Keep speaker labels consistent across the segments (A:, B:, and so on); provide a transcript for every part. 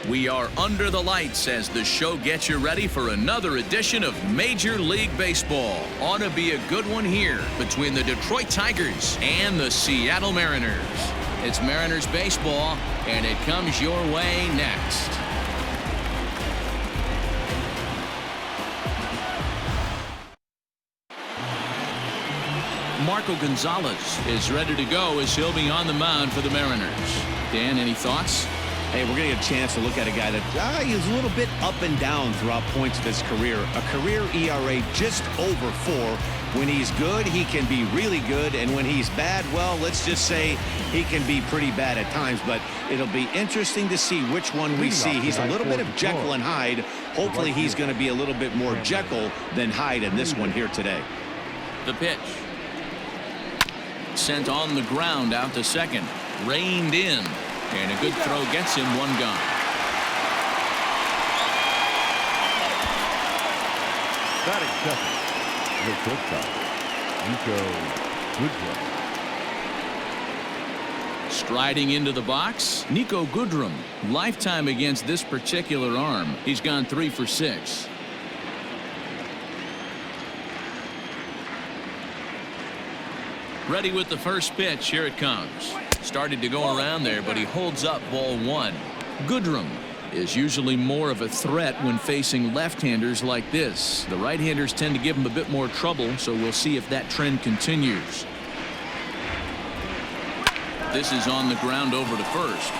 A: We are under the lights as the show gets you ready for another edition of Major League Baseball. Ought to be a good one here between the Detroit Tigers and the Seattle Mariners. It's Mariners baseball, and it comes your way next. Marco Gonzalez is ready to go as he'll be on the mound for the Mariners. Dan, any thoughts?
B: Hey, we're going to get a chance to look at a guy that is a little bit up and down throughout points of his career. A career ERA just over 4. When he's good, he can be really good. And when he's bad, well, let's just say he can be pretty bad at times. But it'll be interesting to see which one we see. He's a little bit of Jekyll and Hyde. Hopefully he's going to be a little bit more Jekyll than Hyde in this one here today.
A: The pitch. Sent on the ground out to second. Reined in. And a good throw gets him one gone.
C: Batting second, the shortstop, Niko Goodrum.
A: Striding into the box, Niko Goodrum. Lifetime against this particular arm. He's gone 3 for 6. Ready with the first pitch. Here it comes. Started to go around there, but he holds up ball 1. Goodrum is usually more of a threat when facing left-handers like this. The right-handers tend to give him a bit more trouble, so we'll see if that trend continues. This is on the ground over to first,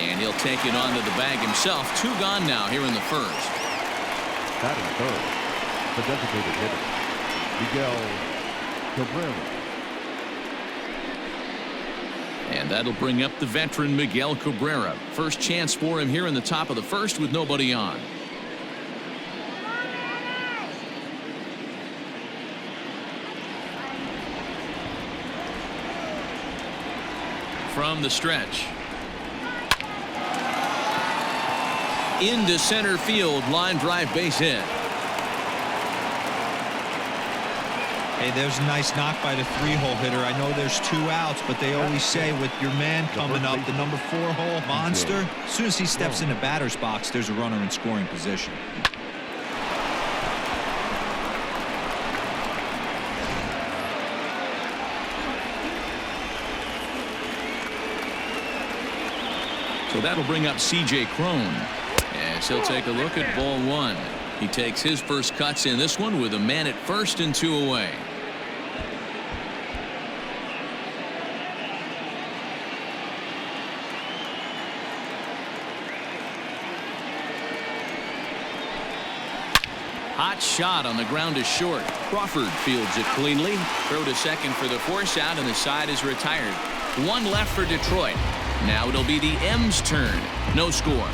A: and he'll take it onto the bag himself. 2 gone now here in the first.
C: Batting third, the designated hitter, Miguel Cabrera.
A: And that'll bring up the veteran Miguel Cabrera. First chance for him here in the top of the first with nobody on. From the stretch. Into center field, line drive base hit.
D: Hey, there's a nice knock by the 3-hole hitter. I know there's 2 outs, but they always say with your man coming up, the number 4-hole monster, as soon as he steps in the batter's box, there's a runner in scoring position.
A: So that'll bring up C.J. Cron as he'll take a look at ball 1. He takes his first cuts in this one with a man at first and 2 away. Hot shot on the ground is short. Crawford fields it cleanly. Throw to second for the force out, and the side is retired. 1 left for Detroit. Now it'll be the M's turn. No score.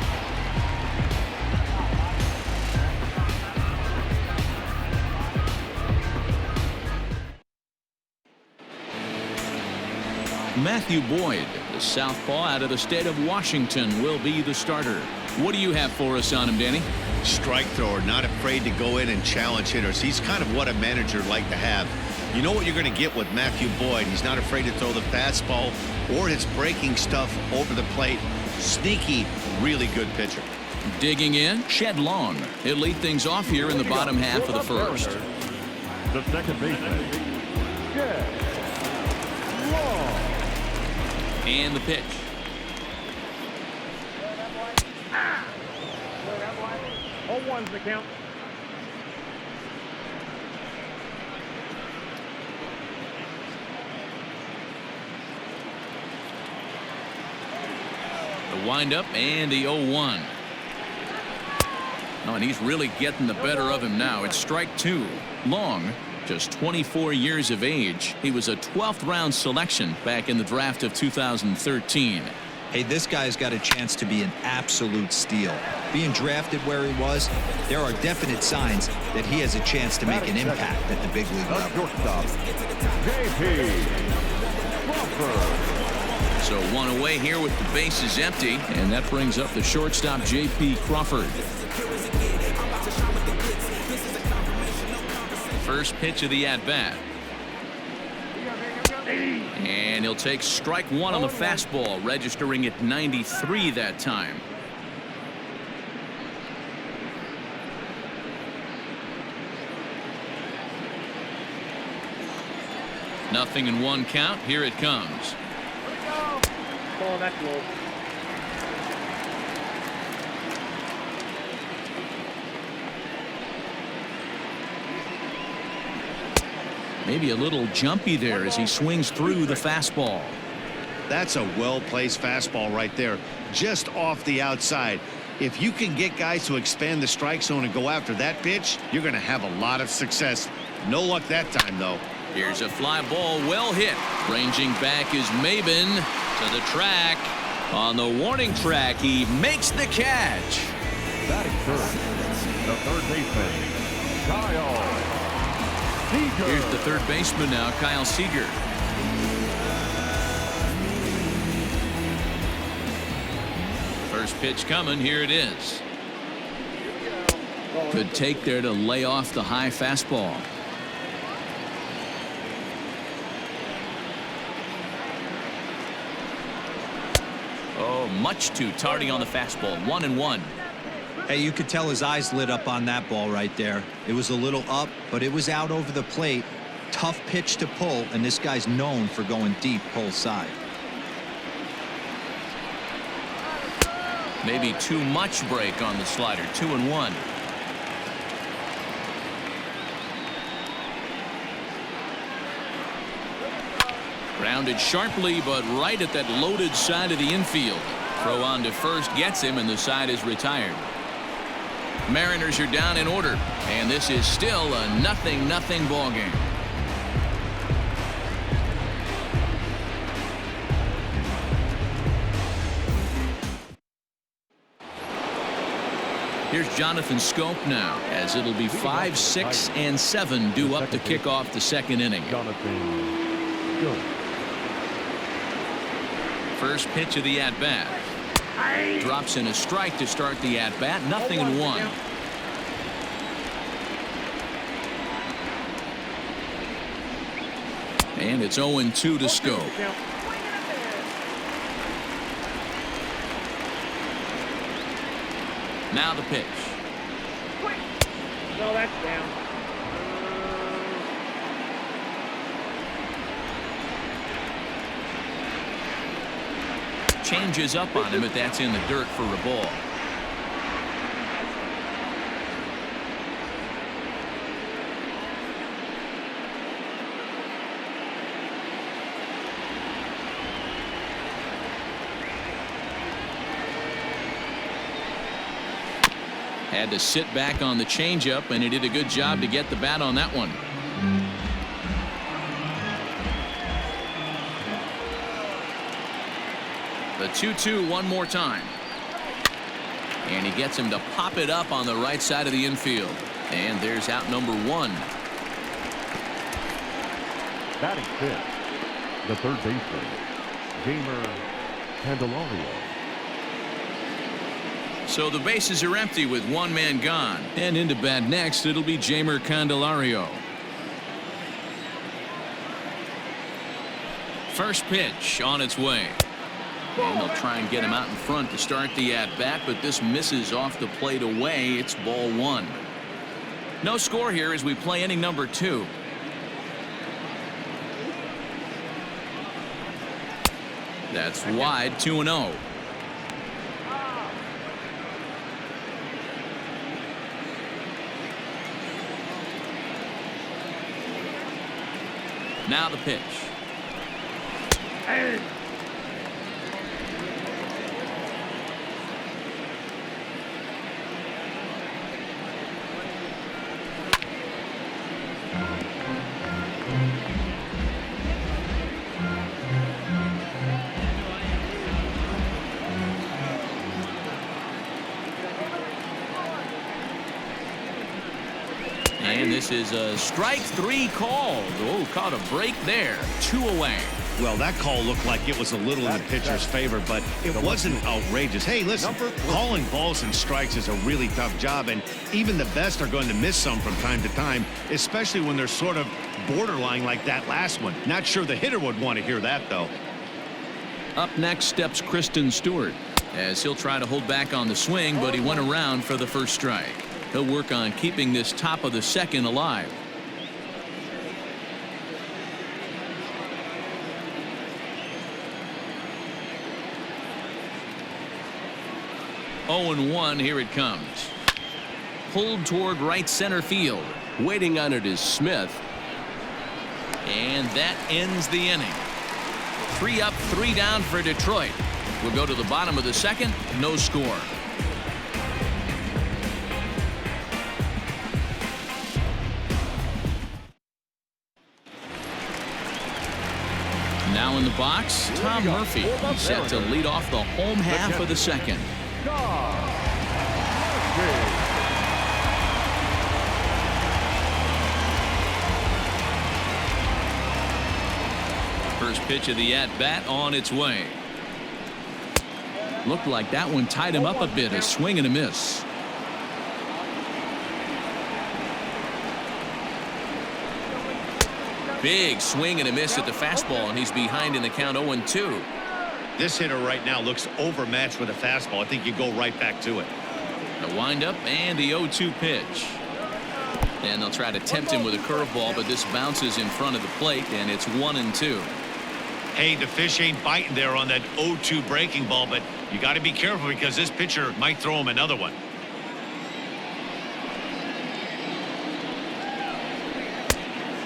A: Matthew Boyd, the southpaw out of the state of Washington, will be the starter. What do you have for us on him, Danny?
B: Strike thrower, not afraid to go in and challenge hitters. He's kind of what a manager would like to have. You know what you're going to get with Matthew Boyd. He's not afraid to throw the fastball or his breaking stuff over the plate. Sneaky, really good pitcher.
A: Digging in, Shed Long. He'll lead things off here in the bottom half of the first.
C: The second baseman, Shed Long.
A: And the pitch.
C: Oh, 1's the count.
A: The windup and the 0-1. Oh, and he's really getting the better of him now. It's strike 2. Long, just 24 years of age. He was a 12th round selection back in the draft of 2013.
D: Hey, this guy's got a chance to be an absolute steal. Being drafted where he was, there are definite signs that he has a chance to make an impact at the big league level.
C: J.P. Crawford.
A: So 1 away here with the bases empty, and that brings up the shortstop J.P. Crawford. First pitch of the at-bat. And he'll take strike 1 on the fastball, registering at 93 that time. 0-1 count. Here it comes.
C: Ball, that's low.
A: Maybe a little jumpy there as he swings through the fastball.
B: That's a well-placed fastball right there, just off the outside. If you can get guys to expand the strike zone and go after that pitch, you're going to have a lot of success. No luck that time, though.
A: Here's a fly ball, well hit. Ranging back is Maben to the track. On the warning track, he makes the catch.
C: Batting third, the third baseman, Kyle Seager.
A: Here's the third baseman now, Kyle Seager. First pitch coming. Here it is. Good take there to lay off the high fastball. Oh, much too tardy on the fastball. 1-1.
D: Hey, you could tell his eyes lit up on that ball right there. It was a little up, but it was out over the plate. Tough pitch to pull, and this guy's known for going deep pull side.
A: Maybe too much break on the slider. 2-1. Grounded sharply, but right at that loaded side of the infield. Throw on to first gets him, and the side is retired. Mariners are down in order, and this is still a 0-0 ball game. Here's Jonathan Scope now, as it'll be 5, 6, and 7 due up to kick off the second inning.
C: Jonathan Scope.
A: First pitch of the at-bat. Drops in a strike to start the at-bat. 0-1. And it's 0-2 to Scope. Now the pitch.
C: No, that's down.
A: Changes up on him, but that's in the dirt for a ball. Had to sit back on the changeup, and he did a good job to get the bat on that one. The 2-2 one more time. And he gets him to pop it up on the right side of the infield. And there's out number 1.
C: Batting fifth, the third baseman, Jamer Candelario.
A: So the bases are empty with one man gone. And into bat next, it'll be Jamer Candelario. First pitch on its way. And they'll try and get him out in front to start the at-bat, but this misses off the plate away. It's ball 1. No score here as we play inning number 2. That's wide. 2-0. Now the pitch. And this is a strike 3 called. Oh, caught a break there. 2 away.
B: Well, that call looked like it was a little in the pitcher's favor, but it wasn't outrageous. Hey, listen, calling balls and strikes is a really tough job, and even the best are going to miss some from time to time, especially when they're sort of borderline like that last one. Not sure the hitter would want to hear that, though.
A: Up next steps Kristen Stewart, as he'll try to hold back on the swing, but he went around for the first strike. He'll work on keeping this top of the second alive. 0-1. Here it comes. Pulled toward right center field.
E: Waiting on it is Smith.
A: And that ends the inning. 3 up, 3 down for Detroit. We'll go to the bottom of the second. No score. Now in the box, Tom Murphy. He's set to lead off the home half of the second. First pitch of the at-bat on its way. Looked like that one tied him up a bit. A swing and a miss. Big swing and a miss at the fastball, and he's behind in the count 0-2.
B: This hitter right now looks overmatched with a fastball. I think you go right back to it.
A: The windup and the 0-2 pitch. And they'll try to tempt him with a curveball, but this bounces in front of the plate, and it's 1-2.
B: Hey, the fish ain't biting there on that 0-2 breaking ball, but you got to be careful because this pitcher might throw him another one.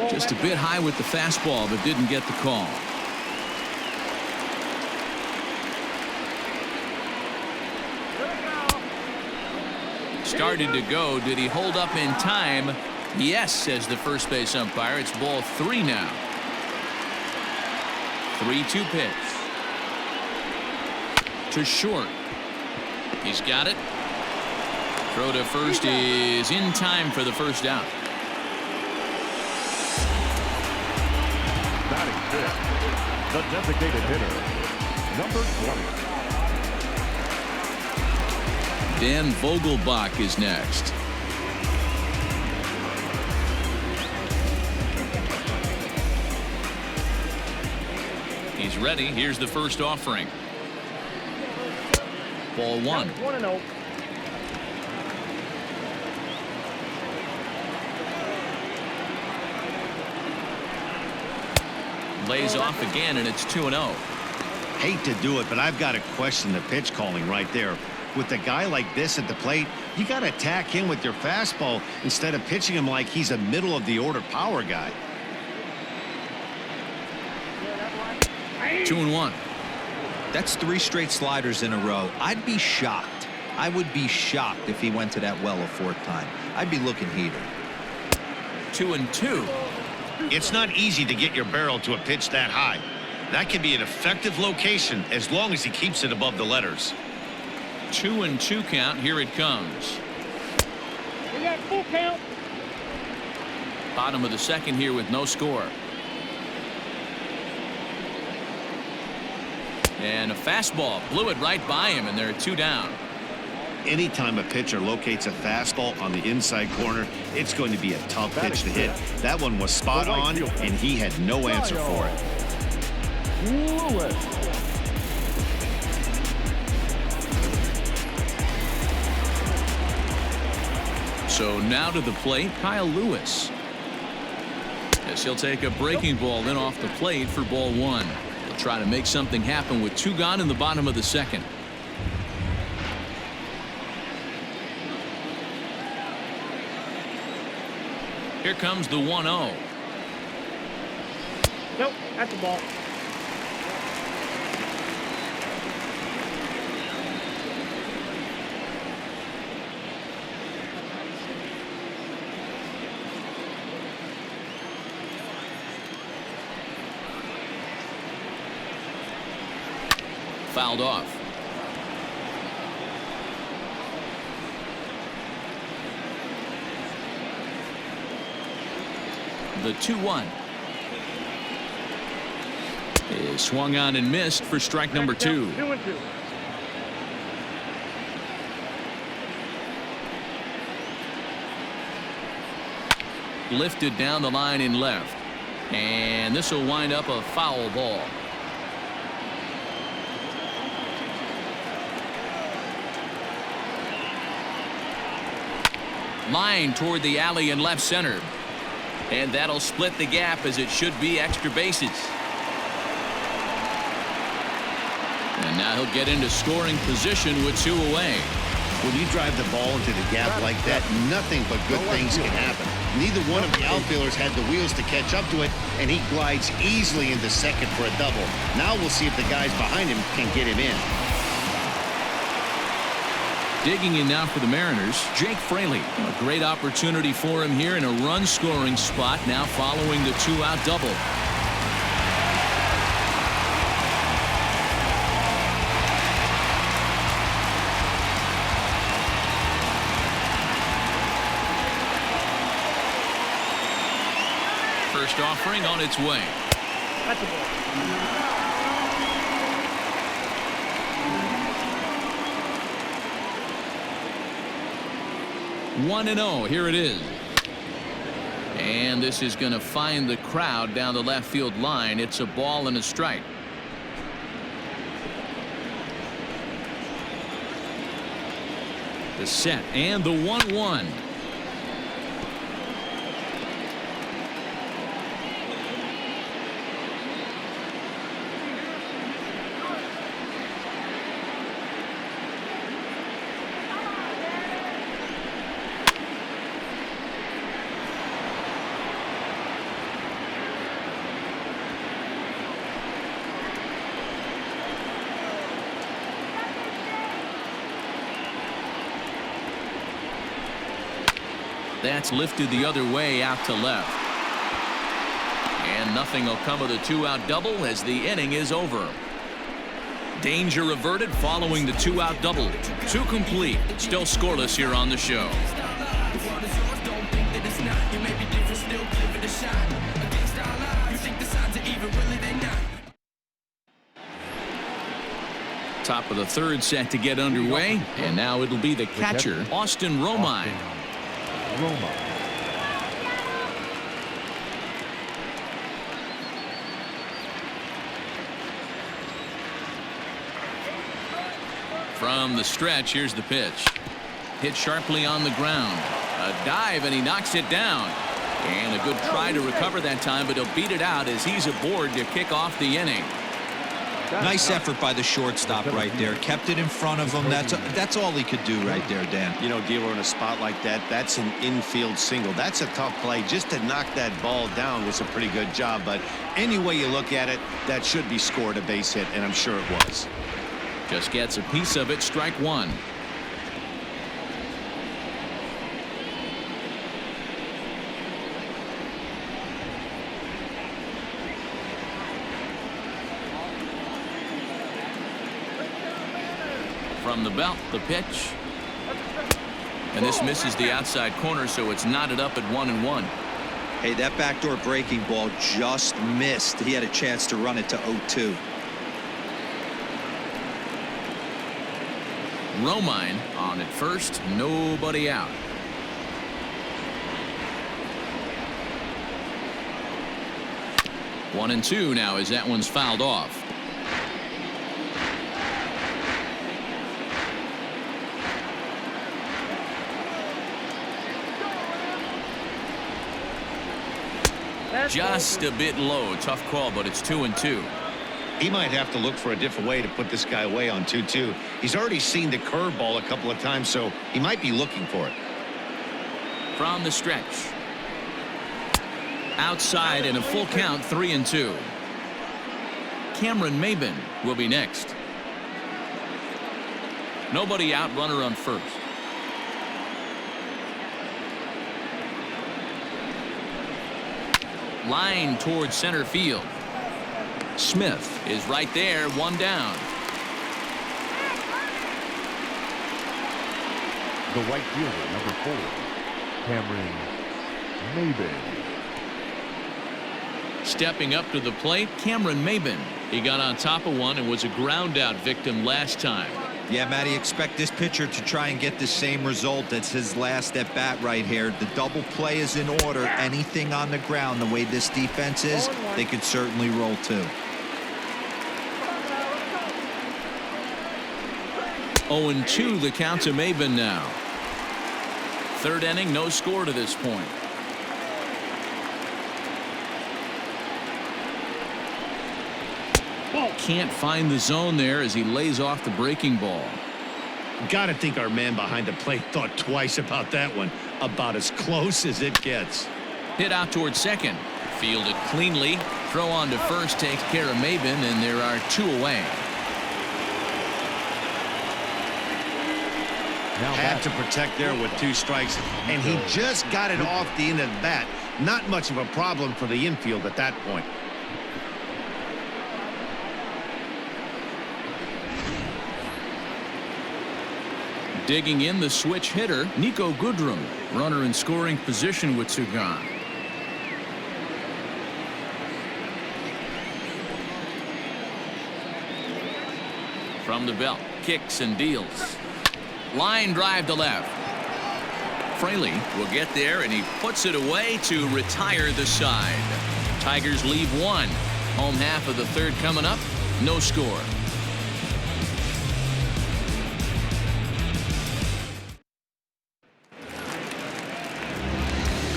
A: Just a bit high with the fastball, but didn't get the call. Started to go. Did he hold up in time? Yes, says the first base umpire. It's ball 3 now. 3-2 pitch. To short. He's got it. Throw to first is in time for the first out.
C: Batting fifth, the designated hitter, number 20.
A: Dan Vogelbach is next. He's ready. Here's the first offering. Ball 1.
F: 1-0.
A: Lays off again, and it's 2-0.
B: Hate to do it, but I've got to question the pitch calling right there. With a guy like this at the plate, you got to attack him with your fastball instead of pitching him like he's a middle of the order power guy.
A: 2-1.
D: That's 3 straight sliders in a row. I'd be shocked. I would be shocked if he went to that well a 4th time. I'd be looking heated.
A: 2-2.
B: It's not easy to get your barrel to a pitch that high. That can be an effective location as long as he keeps it above the letters.
A: 2-2 count. Here it comes.
F: We got full count.
A: Bottom of the second here with no score. And a fastball blew it right by him, and there are 2 down.
B: Anytime a pitcher locates a fastball on the inside corner, it's going to be a tough pitch to hit. That one was spot on, and he had no answer for it.
A: So now to the plate, Kyle Lewis. As he'll take a breaking ball in off the plate for ball 1. He'll try to make something happen with 2 gone in the bottom of the second. Here comes the 1-0.
F: Nope, that's the ball.
A: Fouled off. The 2-1 is swung on and missed for strike number 2.
F: 2-2.
A: Lifted down the line in left, and this will wind up a foul ball. Line toward the alley in left center. And that'll split the gap, as it should be extra bases. And now he'll get into scoring position with 2 away.
B: When you drive the ball into the gap like that, nothing but good things can happen. Neither one of the outfielders had the wheels to catch up to it, and he glides easily into second for a double. Now we'll see if the guys behind him can get him in.
A: Digging in now for the Mariners, Jake Fraley. A great opportunity for him here in a run-scoring spot now following the two-out double. First offering on its way.
F: That's a ball.
A: 1-0. Here it is. And this is going to find the crowd down the left field line. It's a ball and a strike. The set and the 1-1. That's lifted the other way out to left. And nothing will come of the two-out double as the inning is over. Danger averted following the two-out double. Two complete. Still scoreless here on the show. Top of the third set to get underway. And now it'll be the catcher, Austin Romine. From the stretch, here's the pitch. Hit sharply on the ground. A dive, and he knocks it down. And a good try to recover that time, but he'll beat it out as he's aboard to kick off the inning.
D: Nice effort by the shortstop right there. Kept it in front of him. That's all he could do right there, Dan.
B: You know, dealer in a spot like that, that's an infield single. That's a tough play. Just to knock that ball down was a pretty good job. But any way you look at it, that should be scored a base hit, and I'm sure it was.
A: Just gets a piece of it. Strike one. From the belt, the pitch. And this misses the outside corner, so it's knotted up at 1-1.
D: Hey, that backdoor breaking ball just missed. He had a chance to run it to 0-2.
A: Romine on at first, nobody out. One and two now as that one's fouled off. Just a bit low. Tough call, but it's 2-2.
B: He might have to look for a different way to put this guy away on 2-2. He's already seen the curveball a couple of times, so he might be looking for it.
A: From the stretch. Outside in a full count, 3-2. Cameron Maben will be next. Nobody out, runner on first. Line towards center field. Smith is right there, one down.
C: The right fielder, number 4, Cameron Maben.
A: Stepping up to the plate, Cameron Maben. He got on top of one and was a ground out victim last time.
D: Yeah, Matty, expect this pitcher to try and get the same result. That's his last at bat right here. The double play is in order. Anything on the ground, the way this defense is, they could certainly roll too.
A: 0-2 the count to Maben now. Third inning, no score to this point. Can't find the zone there as he lays off the breaking ball.
B: Gotta think our man behind the plate thought twice about that one. About as close as it gets.
A: Hit out towards second. Fielded cleanly. Throw on to first takes care of Maben, and there are 2 away.
B: Had to protect there with 2 strikes, and he just got it off the end of the bat. Not much of a problem for the infield at that point.
A: Digging in the switch hitter, Nico Goodrum. Runner in scoring position with 2 gone. From the belt, kicks and deals. Line drive to left. Fraley will get there, and he puts it away to retire the side. Tigers leave 1. Home half of the 3rd coming up. No score.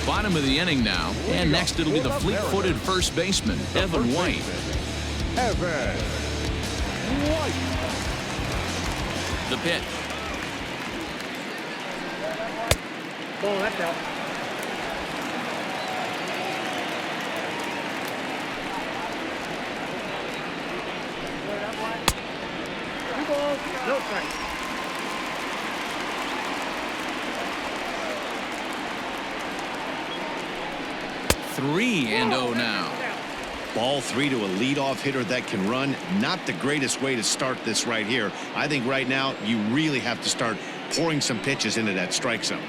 A: Bottom of the inning now, and next it'll be the fleet-footed first baseman, Evan White.
C: Evan White.
A: The pitch.
F: Ball, that's out. Two balls, no strikes.
A: Three and 0 now.
B: Ball 3 to a leadoff hitter that can run. Not the greatest way to start this right here. I think right now you really have to start pouring some pitches into that strike zone.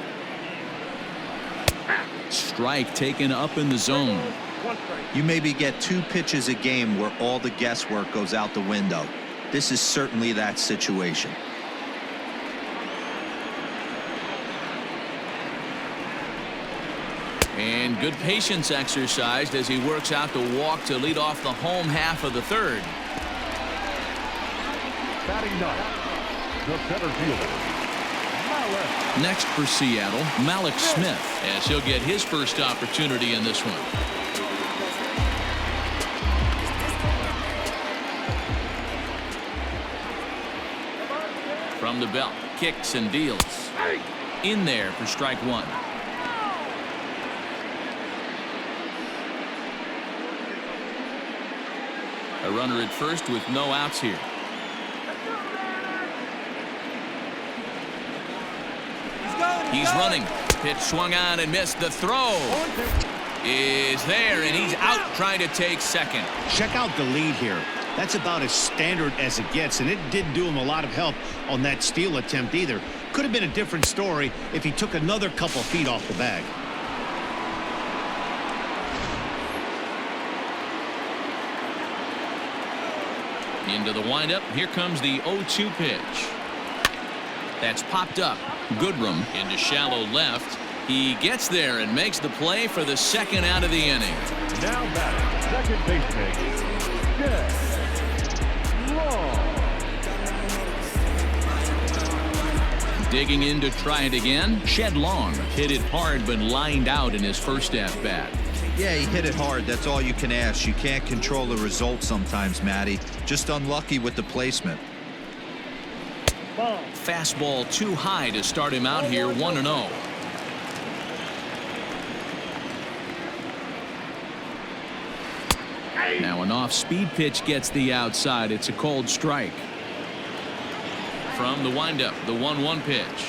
A: Strike taken up in the zone.
F: One strike.
D: You maybe get 2 pitches a game where all the guesswork goes out the window. This is certainly that situation.
A: And good patience exercised as he works out the walk to lead off the home half of the 3rd.
C: Batting 9, the center fielder, Malik.
A: Next for Seattle, Malik Smith, as he'll get his first opportunity in this one. From the belt, kicks and deals. In there for strike 1. A runner at first with no outs here. He's running. Pitch swung on and missed. The throw is there, and he's out trying to take second.
B: Check out the lead here. That's about as standard as it gets, and it didn't do him a lot of help on that steal attempt either. Could have been a different story if he took another couple feet off the bag.
A: Into the windup. Here comes the 0-2 pitch. That's popped up. Goodrum into shallow left. He gets there and makes the play for the 2nd out of the inning.
C: Now batting, second baseman, Long.
A: Digging in to try it again. Shed Long hit it hard but lined out in his first at-bat.
D: Yeah, he hit it hard. That's all you can ask. You can't control the result sometimes, Matty. Just unlucky with the placement.
F: Ball.
A: Fastball too high to start him out here, 1-0. Now an off-speed pitch gets the outside. It's a cold strike. From the windup, the 1-1 pitch.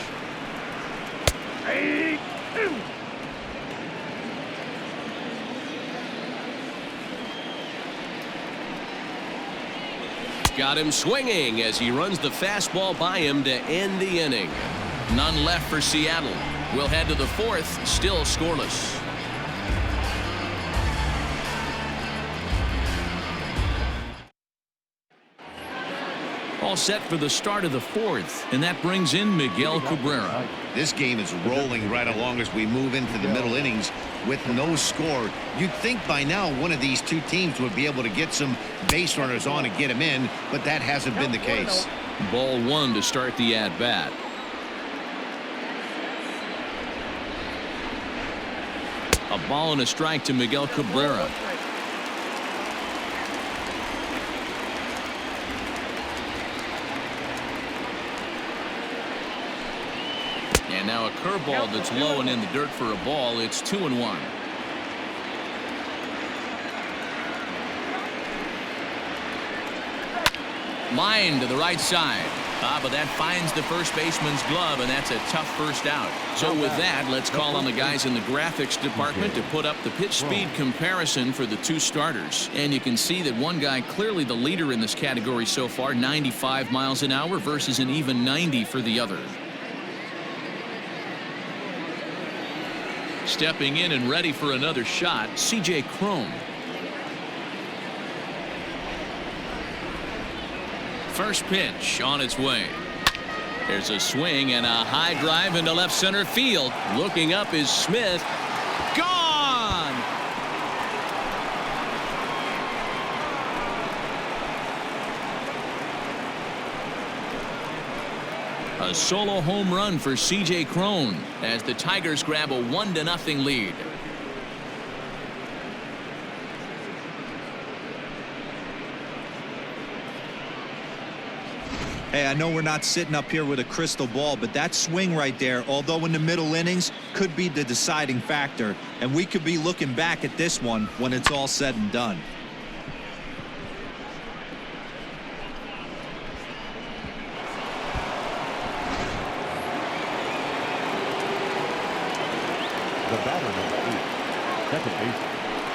E: Got him swinging as he runs the fastball by him to end the inning.
A: None left for Seattle. We'll head to the 4th, still scoreless. All set for the start of the 4th, and that brings in Miguel Cabrera.
B: This game is rolling right along as we move into the middle innings with no score. You'd think by now one of these 2 teams would be able to get some base runners on and get them in, but that hasn't been the case.
A: Ball 1 to start the at-bat. A ball and a strike to Miguel Cabrera. now a curveball that's low and in the dirt for a ball. It's 2-1. Line to the right side. But that finds the first baseman's glove, and that's a tough first out. So with that, let's call on the guys in the graphics department to put up the pitch speed comparison for the two starters. And you can see that one guy clearly the leader in this category so far, 95 miles an hour versus an even 90 for the other. Stepping in and ready for another shot, C.J. Cron. First pitch on its way. There's a swing and a high drive into left center field. Looking up is Smith. Gone! A solo home run for C.J. Cron as the Tigers grab a 1-0 lead.
D: Hey, I know we're not sitting up here with a crystal ball, but that swing right there, although in the middle innings, could be the deciding factor. And we could be looking back at this one when it's all said and done.
C: The batter, number 8, second baseman.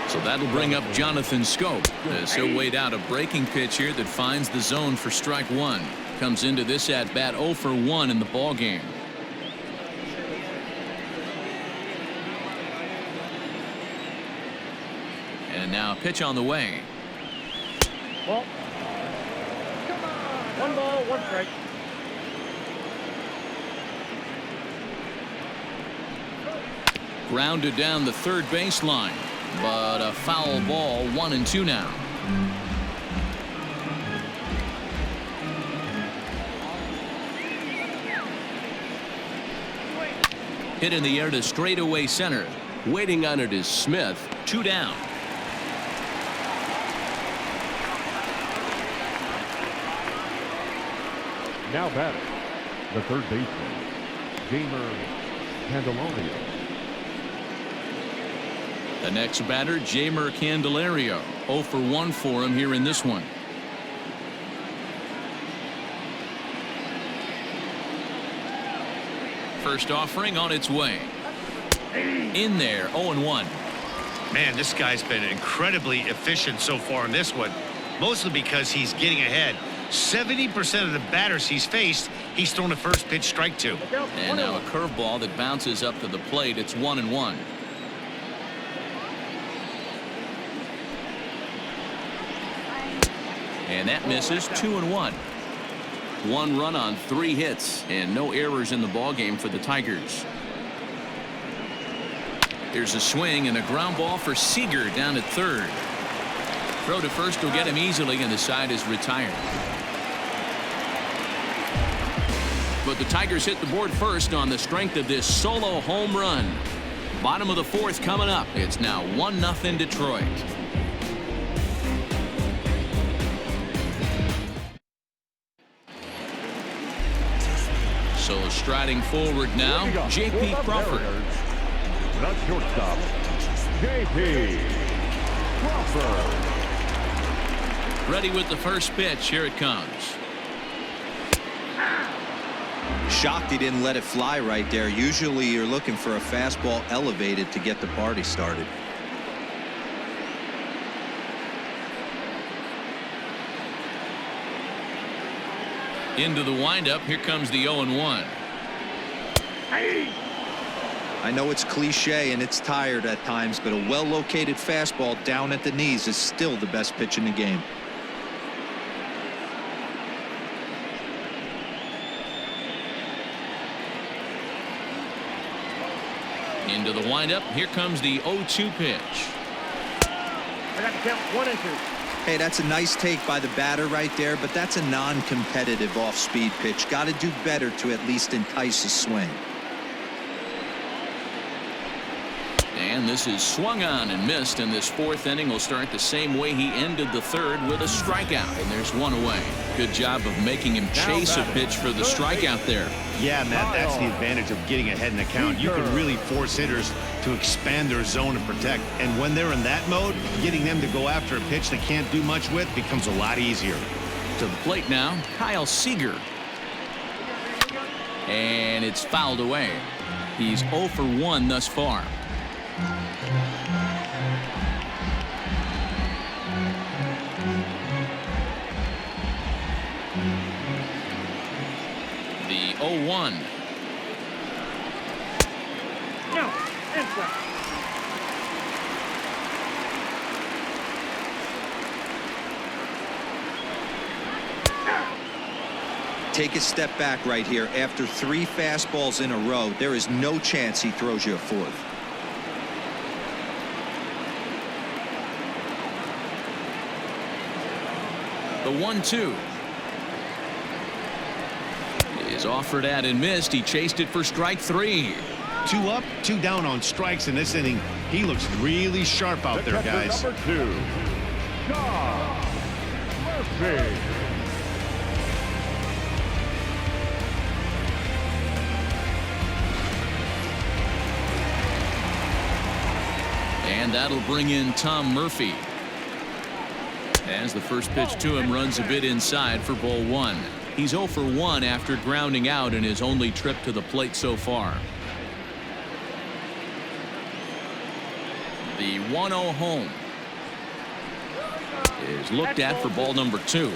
A: So that'll bring up Jonathan Scope as he'll wait out a breaking pitch here that finds the zone for strike one. Comes into this at bat 0 for 1 in the ball game. And now a pitch on the way.
F: Ball. One ball, one strike.
A: Grounded down the third baseline, but a foul ball. 1-2 now. Hit in the air to straightaway center.
E: Waiting on it is Smith.
A: 2 down.
C: Now batting, the third baseman, Jeimer Candelario.
A: The next batter, Jeimer Candelario. 0 for 1 for him here in this one. First offering on its way. In there, 0-1.
G: Man, this guy's been incredibly efficient so far in this one, mostly because he's getting ahead. 70% of the batters he's faced, he's thrown a first pitch strike to.
A: And now a curveball that bounces up to the plate. It's 1-1. And that misses. 2-1. 1 run on 3 hits and no errors in the ball game for the Tigers. Here's a swing and a ground ball for Seager down at third. Throw to first will get him easily, and the side is retired. But the Tigers hit the board first on the strength of this solo home run. Bottom of the 4th coming up. It's now 1-0 Detroit. So striding forward now, J.P. Crawford.
C: The shortstop, J.P. Crawford.
A: Ready with the first pitch. Here it comes.
D: Shocked he didn't let it fly right there. Usually you're looking for a fastball elevated to get the party started.
A: Into the windup. Here comes the 0-1.
D: I know it's cliche and it's tired at times, but a well-located fastball down at the knees is still the best pitch in the game.
A: Into the windup. Here comes the 0-2 pitch.
F: I got the count 1-2.
D: Hey, that's a nice take by the batter right there, but that's a non-competitive off-speed pitch. Got to do better to at least entice a swing.
A: And this is swung on and missed, and this 4th inning will start the same way he ended the 3rd, with a strikeout, and there's 1 away. Good job of making him chase a pitch for the strikeout there.
B: Yeah, Matt, that's the advantage of getting ahead in the count. You can really force hitters to expand their zone and protect. And when they're in that mode, getting them to go after a pitch they can't do much with becomes a lot easier.
A: To the plate now, Kyle Seager. And it's fouled away. He's 0 for 1 thus far. The 0-1.
F: No, inside.
D: Take a step back right here. After 3 fastballs in a row, there is no chance he throws you a 4th.
A: The 1-2 is offered at and missed. He chased it for strike 3.
B: 2 up, 2 down on strikes in this inning. He looks really sharp out there, guys.
C: Number 2, John Murphy.
A: And that'll bring in Tom Murphy. As the first pitch to him runs a bit inside for ball 1. He's 0 for 1 after grounding out in his only trip to the plate so far. The 1-0 home is looked at for ball number 2.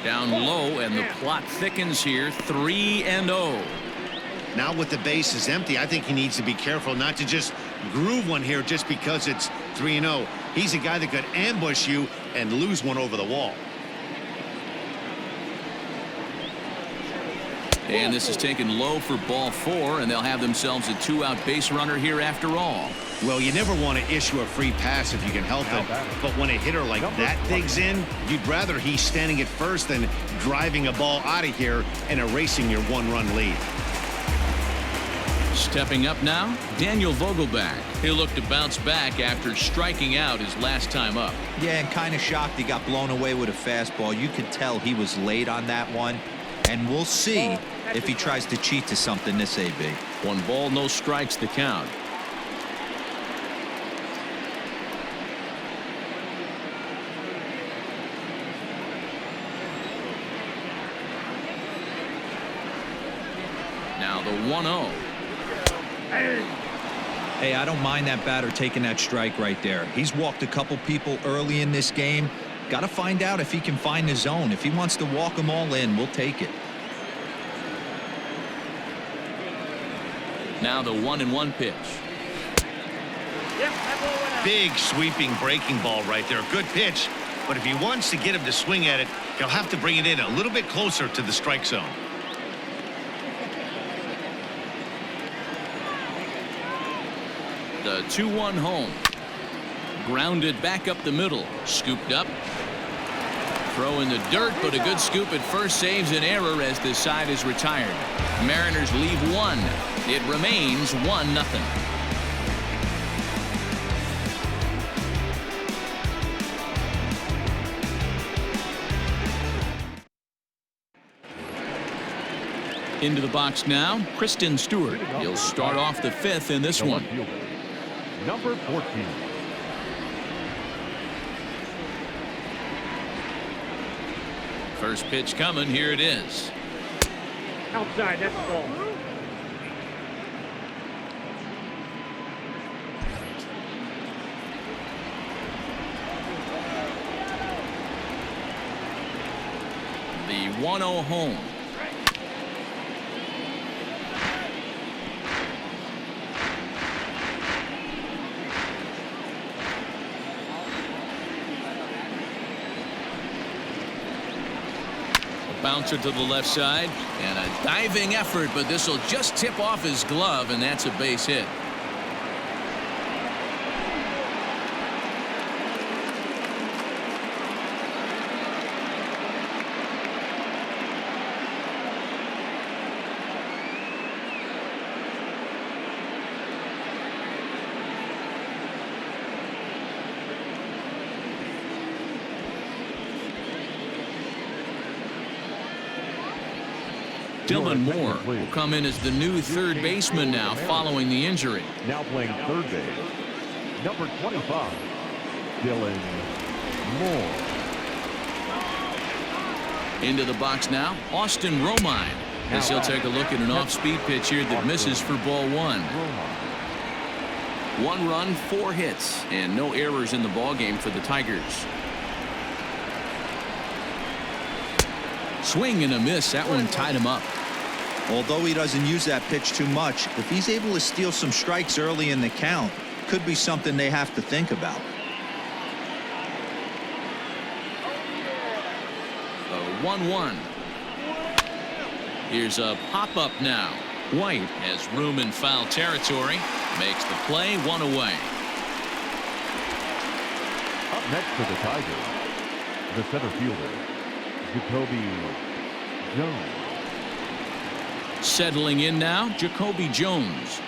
A: Down low, and the plot thickens here. 3-0.
B: Now with the bases empty, I think he needs to be careful not to just groove one here just because it's 3-0. He's a guy that could ambush you and lose one over the wall.
A: And this is taken low for ball 4, and they'll have themselves a 2-out base runner here after all.
B: Well, you never want to issue a free pass if you can help it. But when a hitter like that digs in, you'd rather he's standing at first than driving a ball out of here and erasing your 1-run lead.
A: Stepping up now, Daniel Vogelback. He'll look to bounce back after striking out his last time up.
D: Yeah, and kind of shocked he got blown away with a fastball. You could tell he was late on that one. And we'll see if he tries to cheat to something this AB.
A: 1 ball, no strikes the count. Now the 1-0.
D: Hey, I don't mind that batter taking that strike right there. He's walked a couple people early in this game. Got to find out if he can find the zone. If he wants to walk them all in, we'll take it.
A: Now the 1-1 pitch.
G: Big sweeping breaking ball right there. Good pitch. But if he wants to get him to swing at it, he'll have to bring it in a little bit closer to the strike zone.
A: The 2-1 home. Grounded back up the middle. Scooped up. Throw in the dirt, but a good scoop at first saves an error as this side is retired. Mariners leave 1. It remains 1-0. Into the box now, Kristen Stewart. He'll start off the 5th in this one.
C: Number 14.
A: First pitch coming. Here it is.
F: Outside, that's the ball.
A: The 1-0 home. Bouncer to the left side, and a diving effort, but this will just tip off his glove, and that's a base hit. Dylan Moore will come in as the new third baseman now following the injury.
C: Now playing third base, number 25, Dylan Moore.
A: Into the box now, Austin Romine, as he'll take a look at an off-speed pitch here that misses for ball one. 1 run, 4 hits, and no errors in the ballgame for the Tigers. Swing and a miss. That one tied him up.
D: Although he doesn't use that pitch too much, if he's able to steal some strikes early in the count, could be something they have to think about.
A: The 1-1. Here's a pop-up now. White has room in foul territory. Makes the play, 1 away.
C: Up next for the Tigers, the center fielder, Jacoby Jones.
A: Settling in now, Jacoby Jones.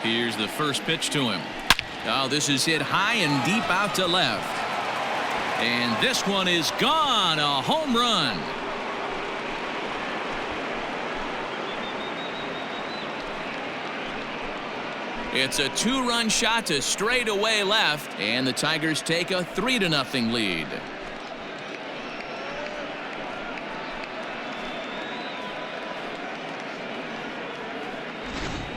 A: Here's the first pitch to him. Oh, this is hit high and deep out to left. And this one is gone. A home run. It's a 2-run shot to straightaway left, and the Tigers take a 3-0 lead.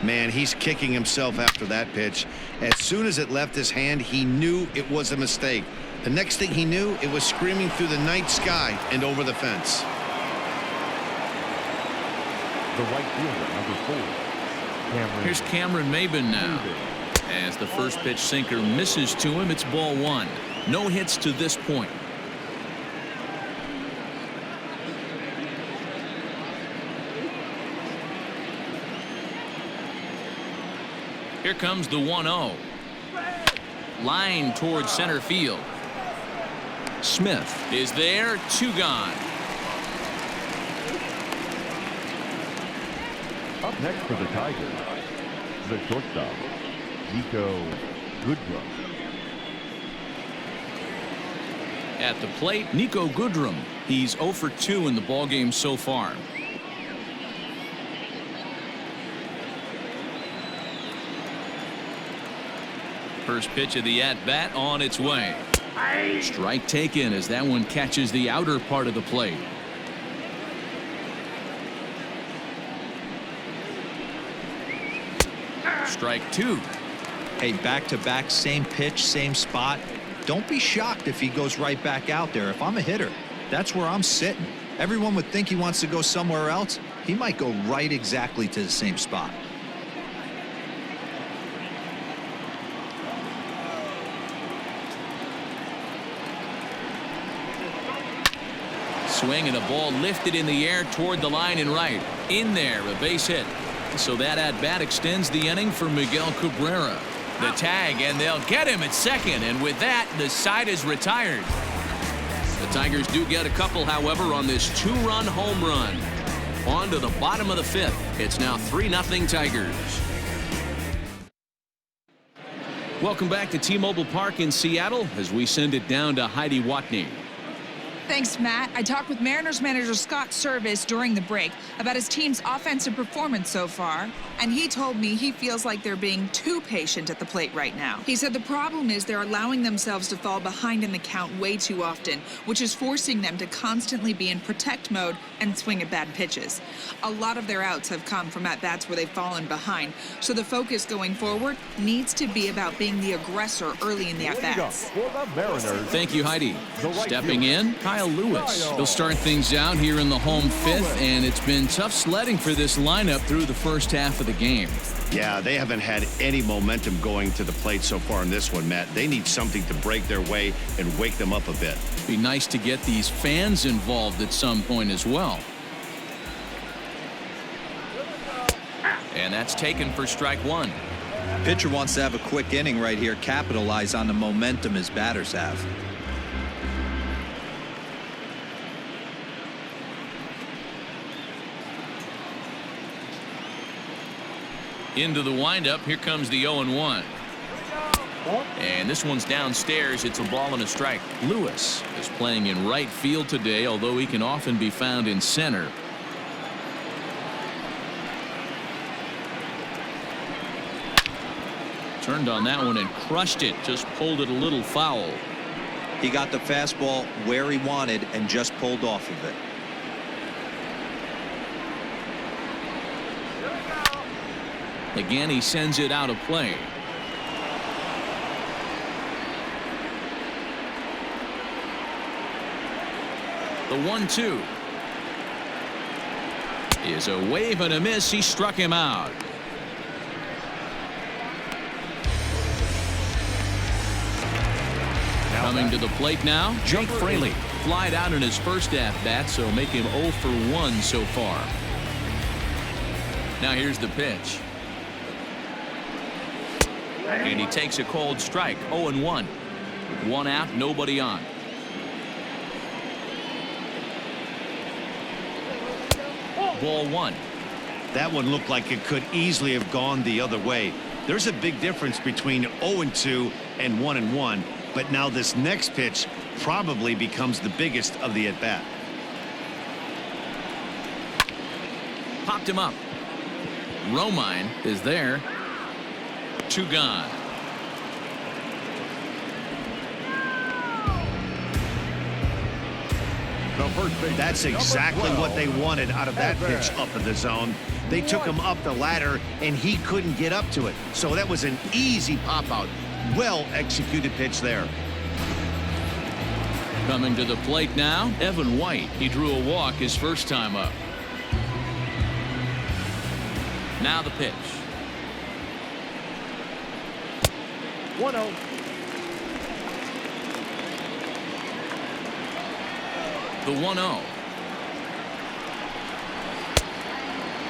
B: Man, he's kicking himself after that pitch. As soon as it left his hand, he knew it was a mistake. The next thing he knew, it was screaming through the night sky and over the fence.
C: The right fielder, number 4, Cameron.
A: Here's Cameron Maben now. As the first pitch sinker misses to him, it's ball 1. No hits to this point. Here comes the 1-0. Line towards center field. Smith is there, 2 gone.
C: Up next for the Tigers, the shortstop, Nico Goodrum.
A: At the plate, Nico Goodrum. He's 0 for 2 in the ballgame so far. First pitch of the at-bat on its way. Strike taken as that one catches the outer part of the plate. Strike 2.
D: Hey, back-to-back, same pitch, same spot. Don't be shocked if he goes right back out there. If I'm a hitter, that's where I'm sitting. Everyone would think he wants to go somewhere else. He might go right exactly to the same spot.
A: Swing and a ball lifted in the air toward the line and right. In there, a base hit. So that at-bat extends the inning for Miguel Cabrera. The tag, and they'll get him at second. And with that, the side is retired. The Tigers do get a couple, however, on this 2-run home run. On to the bottom of the 5th. It's now 3-0 Tigers. Welcome back to T-Mobile Park in Seattle as we send it down to Heidi Watney.
H: Thanks, Matt. I talked with Mariners manager Scott Service during the break about his team's offensive performance so far, and he told me he feels like they're being too patient at the plate right now. He said the problem is they're allowing themselves to fall behind in the count way too often, which is forcing them to constantly be in protect mode and swing at bad pitches. A lot of their outs have come from at-bats where they've fallen behind, so the focus going forward needs to be about being the aggressor early in the at-bats.
A: Thank you, Heidi. Stepping in, Kyle Lewis. He'll start things out here in the home 5th, and it's been tough sledding for this lineup through the first half of the game.
B: Yeah, they haven't had any momentum going to the plate so far in this one, Matt. They need something to break their way and wake them up a bit.
A: Be nice to get these fans involved at some point as well. And that's taken for strike 1.
D: Pitcher wants to have a quick inning right here, capitalize on the momentum his batters have.
A: Into the windup, here comes the 0-1. And this one's downstairs. It's a ball and a strike. Lewis is playing in right field today, although he can often be found in center. Turned on that one and crushed it. Just pulled it a little foul.
D: He got the fastball where he wanted and just pulled off of it.
A: Again, he sends it out of play. The 1-2 is a wave and a miss. He struck him out. Coming to the plate now, Jake Fraley. Flied out in his first at-bat, so make him 0 for 1 so far. Now here's the pitch. And he takes a cold strike. 0-1. One out, nobody on. Ball one.
B: That one looked like it could easily have gone the other way. There's a big difference between 0-2 and 1-1, but now this next pitch probably becomes the biggest of the at-bat.
A: Popped him up. Romine is there. 2 gone.
B: That's exactly what they wanted out of that pitch up in the zone. They took him up the ladder, and he couldn't get up to it. So that was an easy pop-out. Well-executed pitch there.
A: Coming to the plate now, Evan White. He drew a walk his first time up. Now the pitch.
F: 1-0.
A: The 1-0.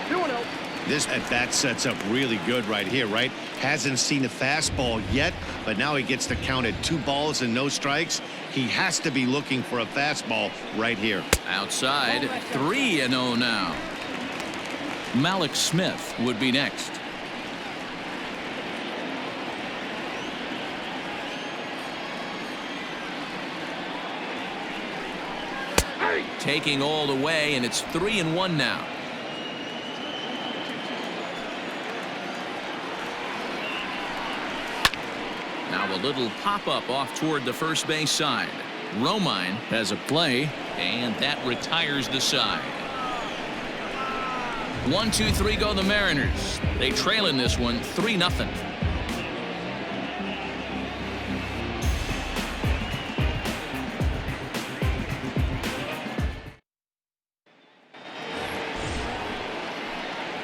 F: 2-0.
B: This at-bat sets up really good right here, right? Hasn't seen a fastball yet, but now he gets to count at 2 balls and no strikes. He has to be looking for a fastball right here.
A: Outside, 3-0 now. Malik Smith would be next. Taking all the way, and it's 3-1 now. Now a little pop-up off toward the first base side. Romine has a play, and that retires the side. 1-2-3 go the Mariners. They trail in this one 3-0.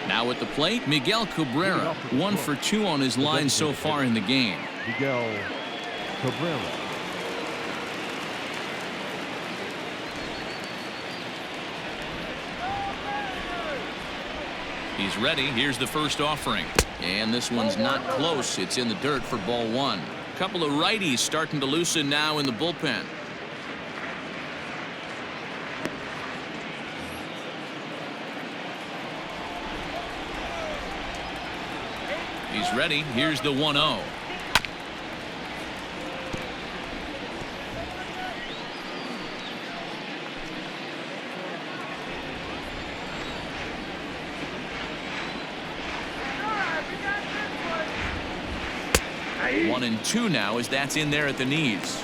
A: Now at the plate, Miguel Cabrera. 1 for 2 on his line so far in the game.
C: Miguel Cabrera.
A: He's ready. Here's the first offering. And this one's not close. It's in the dirt for ball 1. A couple of righties starting to loosen now in the bullpen. He's ready. Here's the 1-0. One and 2 now as that's in there at the knees.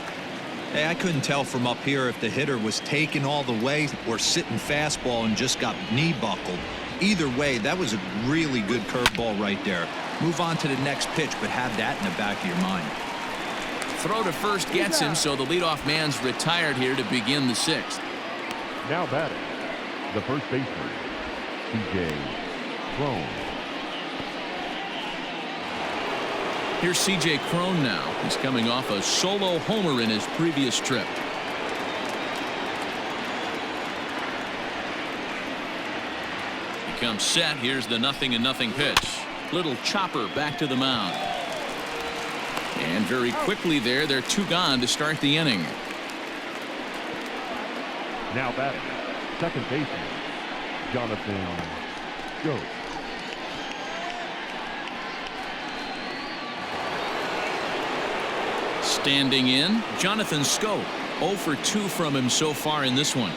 D: Hey, I couldn't tell from up here if the hitter was taken all the way or sitting fastball and just got knee buckled. Either way, that was a really good curveball right there. Move on to the next pitch, but have that in the back of your mind.
A: Throw to first gets him, so the leadoff man's retired here to begin the 6th.
C: Now batting, the first baseman, C.J. Cron.
A: Here's C.J. Cron now. He's coming off a solo homer in his previous trip. He comes set. Here's the 0-0 pitch. Little chopper back to the mound. And very quickly there, they're 2 gone to start the inning.
C: Now batting, second baseman, Jonathan Schoop.
A: Standing in, Jonathan Scope. 0 for 2 from him so far in this one.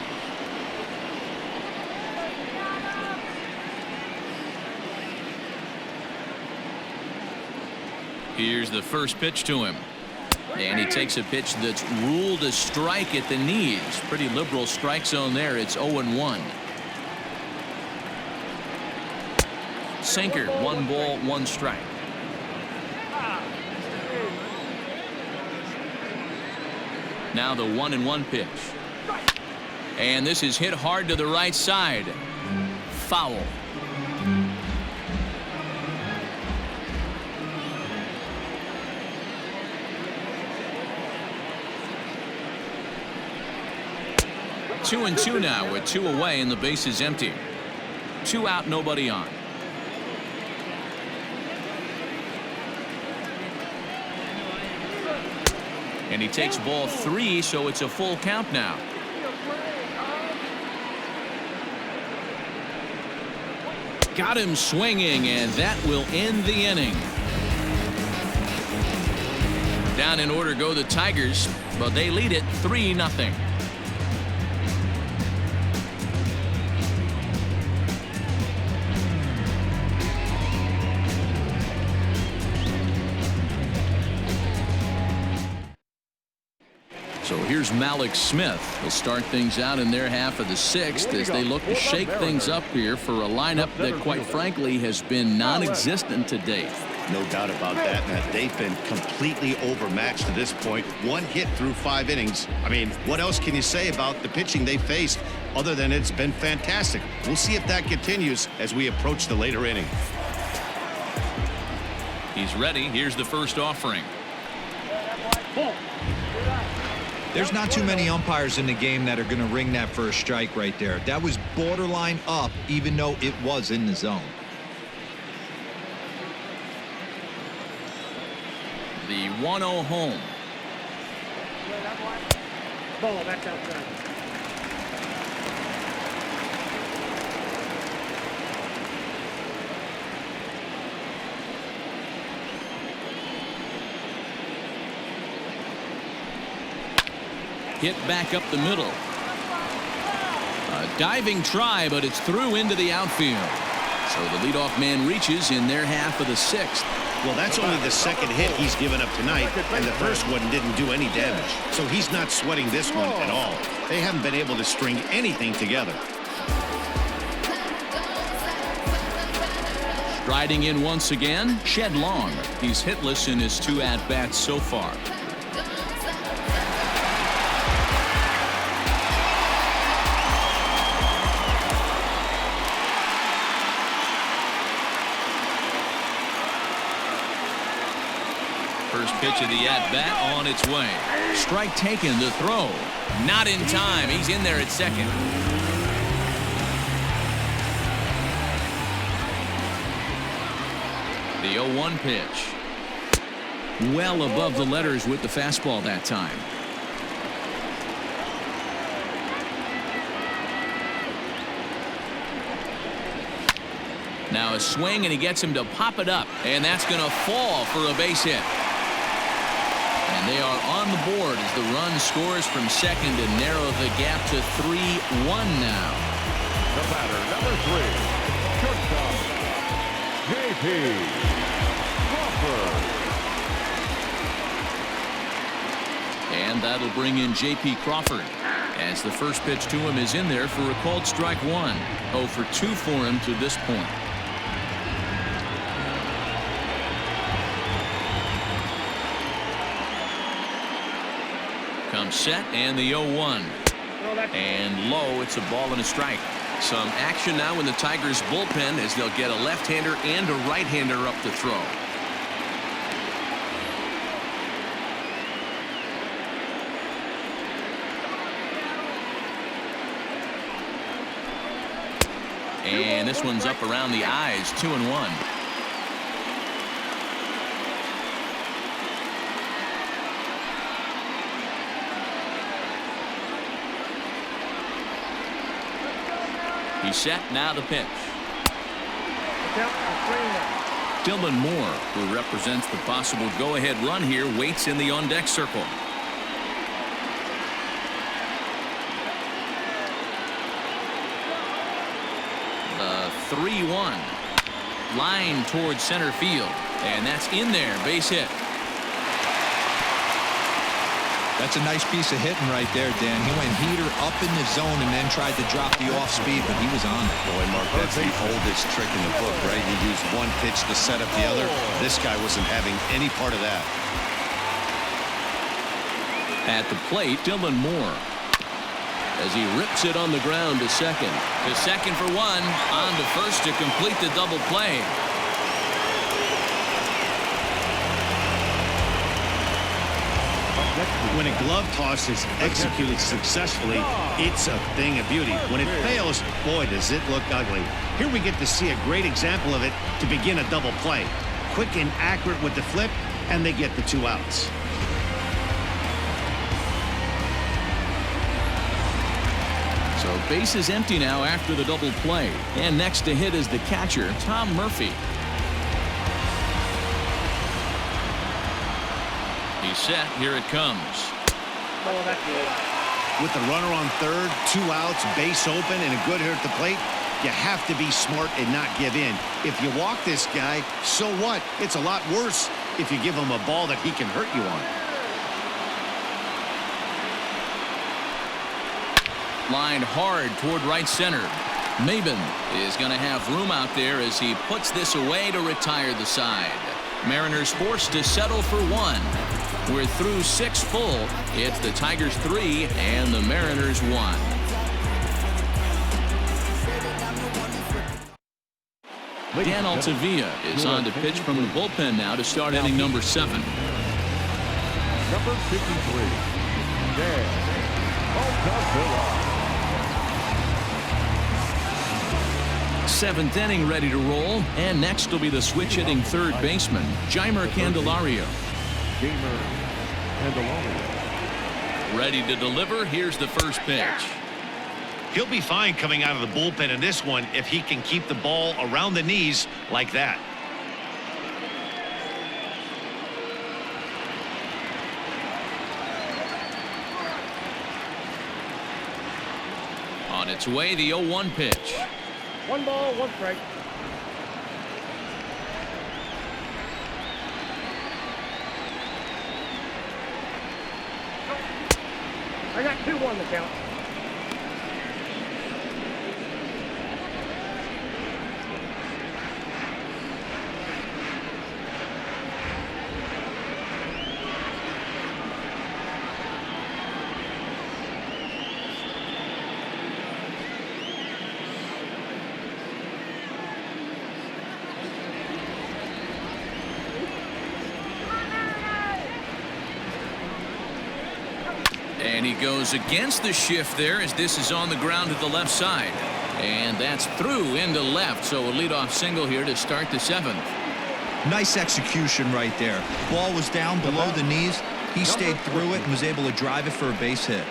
A: Here's the first pitch to him. And he takes a pitch that's ruled a strike at the knees. Pretty liberal strike zone there. It's 0-1. Sinker, 1 ball, 1 strike. Now the 1-1 pitch. And this is hit hard to the right side. Foul. Two and 2 now with 2 away and the base is empty. 2 out, nobody on. And he takes ball 3, so it's a full count now. Got him swinging, and that will end the inning. Down in order go the Tigers, but they lead it 3-0. So here's Malik Smith. He'll start things out in their half of the 6th as they look to shake things up here for a lineup that, quite frankly, has been non-existent to date.
B: No doubt about that, Matt. They've been completely overmatched to this point. 1 hit through 5 innings. I mean, what else can you say about the pitching they faced other than it's been fantastic? We'll see if that continues as we approach the later inning.
A: He's ready. Here's the first offering.
D: There's not too many umpires in the game that are going to ring that first strike right there. That was borderline up, even though it was in the zone.
A: The 1-0 home.
F: Ball back outside.
A: Hit back up the middle. A diving try, but it's through into the outfield. So the leadoff man reaches in their half of the 6th.
B: Well, that's only the 2nd hit he's given up tonight, and the first one didn't do any damage. So he's not sweating this one at all. They haven't been able to string anything together.
A: Striding in once again, Shed Long. He's hitless in his 2 at-bats so far. First pitch of the at-bat on its way. Strike taken, the throw. Not in time. He's in there at second. The 0-1 pitch. Well above the letters with the fastball that time. Now a swing, and he gets him to pop it up, and that's going to fall for a base hit. And they are on the board as the run scores from second to narrow the gap to 3-1 now.
C: The batter, number 3, shortstop, J.P. Crawford.
A: And that'll bring in J.P. Crawford as the first pitch to him is in there for a called strike 1. 0 for 2 for him to this point. Comes set, and the 0-1. And low, it's a ball and a strike. Some action now in the Tigers bullpen as they'll get a left-hander and a right-hander up to throw. And this one's up around the eyes, 2-1. He's set, now the pitch. Dylan Moore, who represents the possible go-ahead run here, waits in the on-deck circle. The 3-1. Line towards center field. And that's in there. Base hit.
D: That's a nice piece of hitting right there, Dan. He went heater up in the zone and then tried to drop the off speed, but he was on it.
B: Boy, Mark, that's the oldest trick in the book, right? He used one pitch to set up the other. This guy wasn't having any part of that.
A: At the plate, Dylan Moore. As he rips it on the ground to second. To second for one. On to first to complete the double play.
G: When a glove toss is executed successfully, it's a thing of beauty. When it fails, boy, does it look ugly. Here we get to see a great example of it to begin a double play. Quick and accurate with the flip, and they get the 2 outs.
A: So base is empty now after the double play. And next to hit is the catcher, Tom Murphy. He's set. Here it comes.
F: Oh, that's good.
G: With the runner on third, 2 outs, base open, and a good hitter at the plate, you have to be smart and not give in. If you walk this guy, so what? It's a lot worse if you give him a ball that he can hurt you on.
A: Lined hard toward right center. Maben is going to have room out there as he puts this away to retire the side. Mariners forced to settle for 1. We're through 6 full. It's the Tigers 3 and the Mariners 1. Dan Altavilla is on to pitch from the bullpen now to start inning number 7.
C: Number 53, Dan Altavilla.
A: 7th inning ready to roll, and next will be the switch hitting third baseman, Jeimer Candelario. Ready to deliver. Here's the first pitch.
G: He'll be fine coming out of the bullpen in this one if he can keep the ball around the knees like that.
A: On its way, the 0-1 pitch.
F: 1 ball, 1 strike. I got 2-1 to count.
A: And he goes against the shift there as this is on the ground at the left side. And that's through into left, so a leadoff single here to start the 7th.
D: Nice execution right there. Ball was down below the knees. He stayed through it and was able to drive it for a base hit.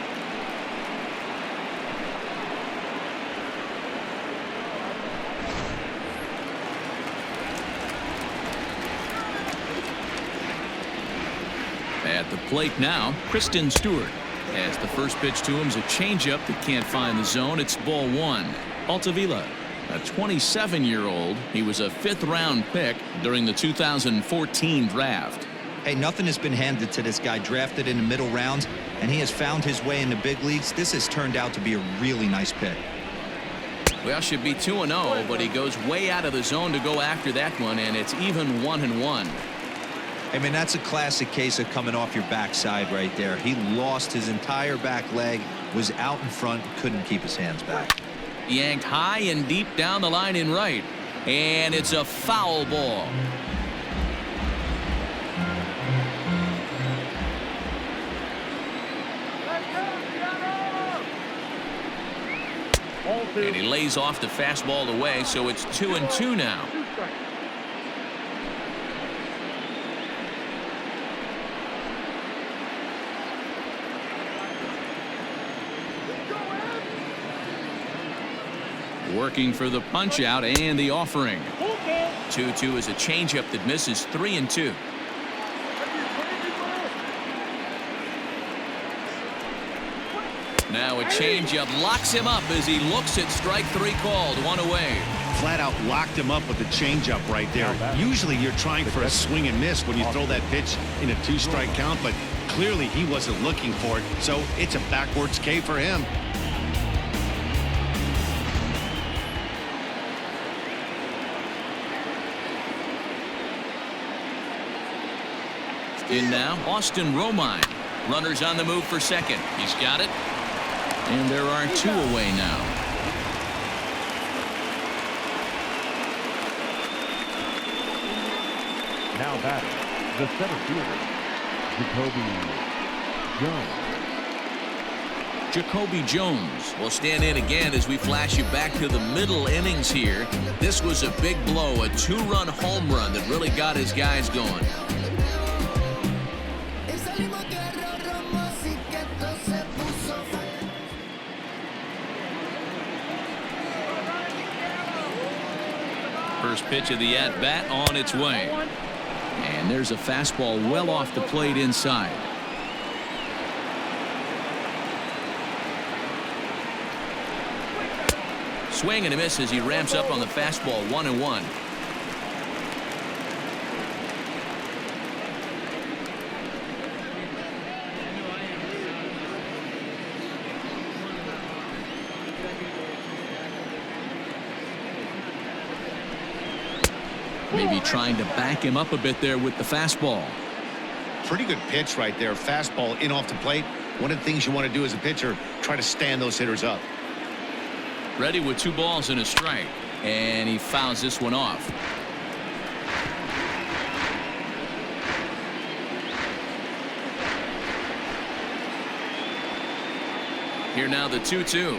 A: At the plate now, Kristen Stewart. As the first pitch to him is a changeup that can't find the zone. It's ball 1. Altavilla, a 27-year-old. He was a 5th-round pick during the 2014 draft.
D: Hey, nothing has been handed to this guy. Drafted in the middle rounds, and he has found his way in the big leagues. This has turned out to be a really nice pick.
A: Well, should be 2-0, but he goes way out of the zone to go after that one, and it's even 1-1.
D: I mean, that's a classic case of coming off your backside right there. He lost his entire back leg, was out in front, couldn't keep his hands back.
A: Yanked high and deep down the line in right, and it's a foul ball. And he lays off the fastball away, so it's 2-2 now. Working for the punch out and the offering. 2-2 is a changeup that misses. 3-2. Now a changeup locks him up as he looks at strike 3 called. 1 away.
G: Flat out locked him up with the changeup right there. Usually you're trying for a swing and miss when you throw that pitch in a 2-strike count, but clearly he wasn't looking for it, so it's a backwards K for him.
A: In now, Austin Romine. Runners on the move for second. He's got it. And there are 2 away now.
C: Now batting, the center fielder, Jacoby Jones.
A: Jacoby Jones will stand in again as we flash you back to the middle innings here. This was a big blow, a 2-run home run that really got his guys going. First pitch of the at-bat on its way. And there's a fastball well off the plate inside. Swing and a miss as he ramps up on the fastball. 1-1. Maybe trying to back him up a bit there with the fastball.
G: Pretty good pitch right there. Fastball in off the plate. One of the things you want to do as a pitcher, try to stand those hitters up.
A: Ready with 2 balls and a strike. And he fouls this one off. Here now the 2-2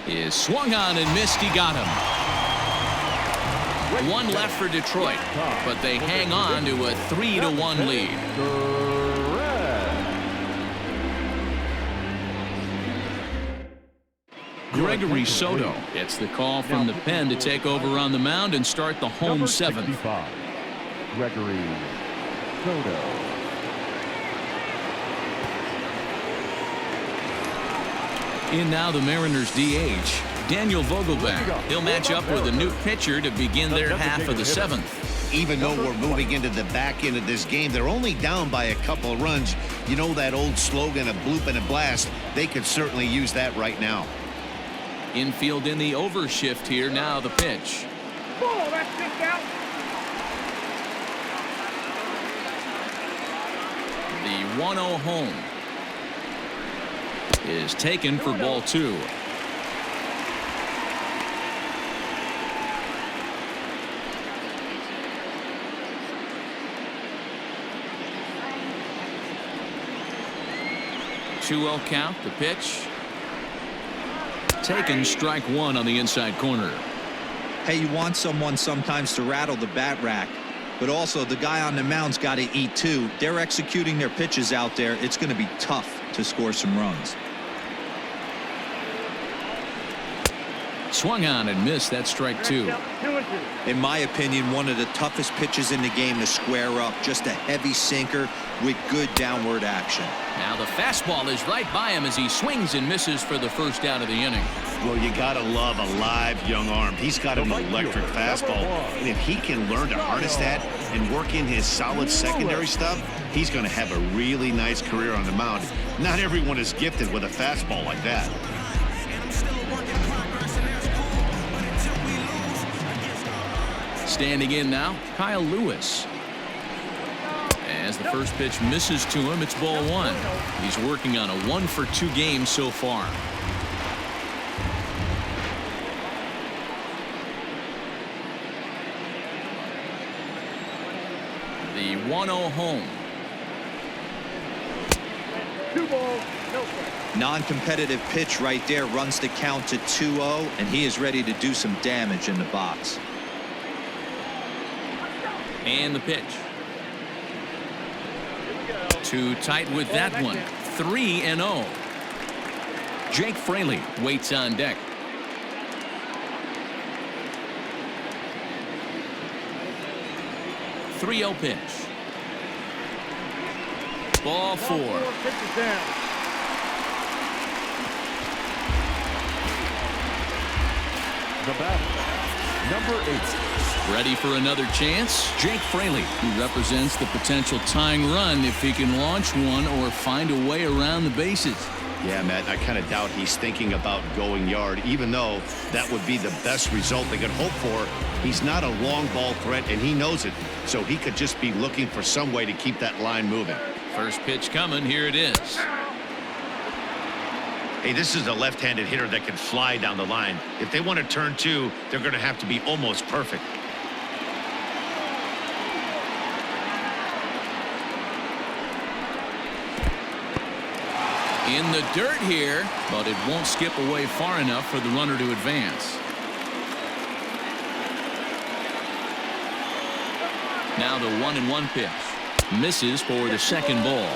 A: is swung on and missed. He got him. 1 left for Detroit, but they hang on to a 3-1 lead. Gregory Soto gets the call from the pen to take over on the mound and start the home 7th.
C: Gregory Soto.
A: In now the Mariners DH, Daniel Vogelbach. He'll match up with a new pitcher to begin their half of the 7th.
G: Even though we're moving into the back end of this game, they're only down by a couple of runs. You know that old slogan, a bloop and a blast. They could certainly use that right now.
A: Infield in the overshift here. Now the pitch.
F: Oh, that's just out.
A: The 1-0 home is taken for ball 2. Two-0 count. The pitch. Taken, strike 1 on the inside corner.
D: Hey, you want someone sometimes to rattle the bat rack, but also the guy on the mound's got to eat too. They're executing their pitches out there. It's going to be tough to score some runs.
A: Swung on and missed. That's strike 2.
D: In my opinion, one of the toughest pitches in the game to square up. Just a heavy sinker with good downward action.
A: Now the fastball is right by him as he swings and misses for the first out of the inning.
G: Well, you gotta love a live young arm. He's got an electric fastball, and if he can learn to harness that and work in his solid secondary stuff, he's going to have a really nice career on the mound. Not everyone is gifted with a fastball like that.
A: Standing in now, Kyle Lewis. As the first pitch misses to him, it's ball 1. He's working on a 1-for-2 game so far. The 1-0 home.
F: 2 balls, no strikes.
D: Non-competitive pitch right there runs the count to 2-0, and he is ready to do some damage in the box.
A: And the pitch. Too tight with that one. 3-0. Jake Fraley waits on deck. 3-0 pitch. Ball 4.
F: Pitches down.
C: The batter, number 8.
A: Ready for another chance? Jake Fraley, who represents the potential tying run if he can launch one or find a way around the bases.
G: Yeah, Matt, I kind of doubt he's thinking about going yard, even though that would be the best result they could hope for. He's not a long ball threat, and he knows it, so he could just be looking for some way to keep that line moving.
A: First pitch coming. Here it is.
G: Hey, this is a left-handed hitter that can fly down the line. If they want to turn 2, they're going to have to be almost perfect.
A: In the dirt here, but it won't skip away far enough for the runner to advance. Now the 1-1 pitch. Misses for the second ball.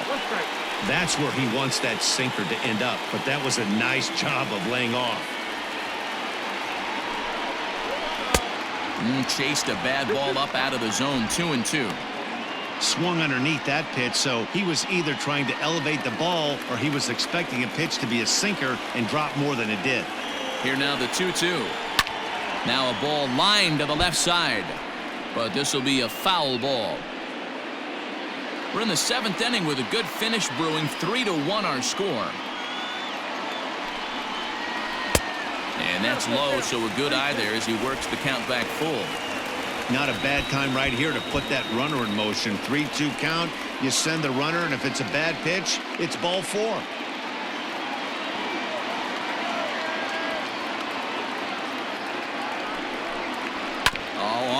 G: That's where he wants that sinker to end up, but that was a nice job of laying off.
A: Chased a bad ball up out of the zone. 2-2.
G: Swung underneath that pitch, so he was either trying to elevate the ball or he was expecting a pitch to be a sinker and drop more than it did.
A: Here now the 2-2. Now a ball lined to the left side, but this will be a foul ball. We're in the 7th inning with a good finish brewing. 3-1 our score. And that's low, so a good eye there as he works the count back full.
G: Not a bad time right here to put that runner in motion. 3-2 count. You send the runner, and if it's a bad pitch, it's ball 4.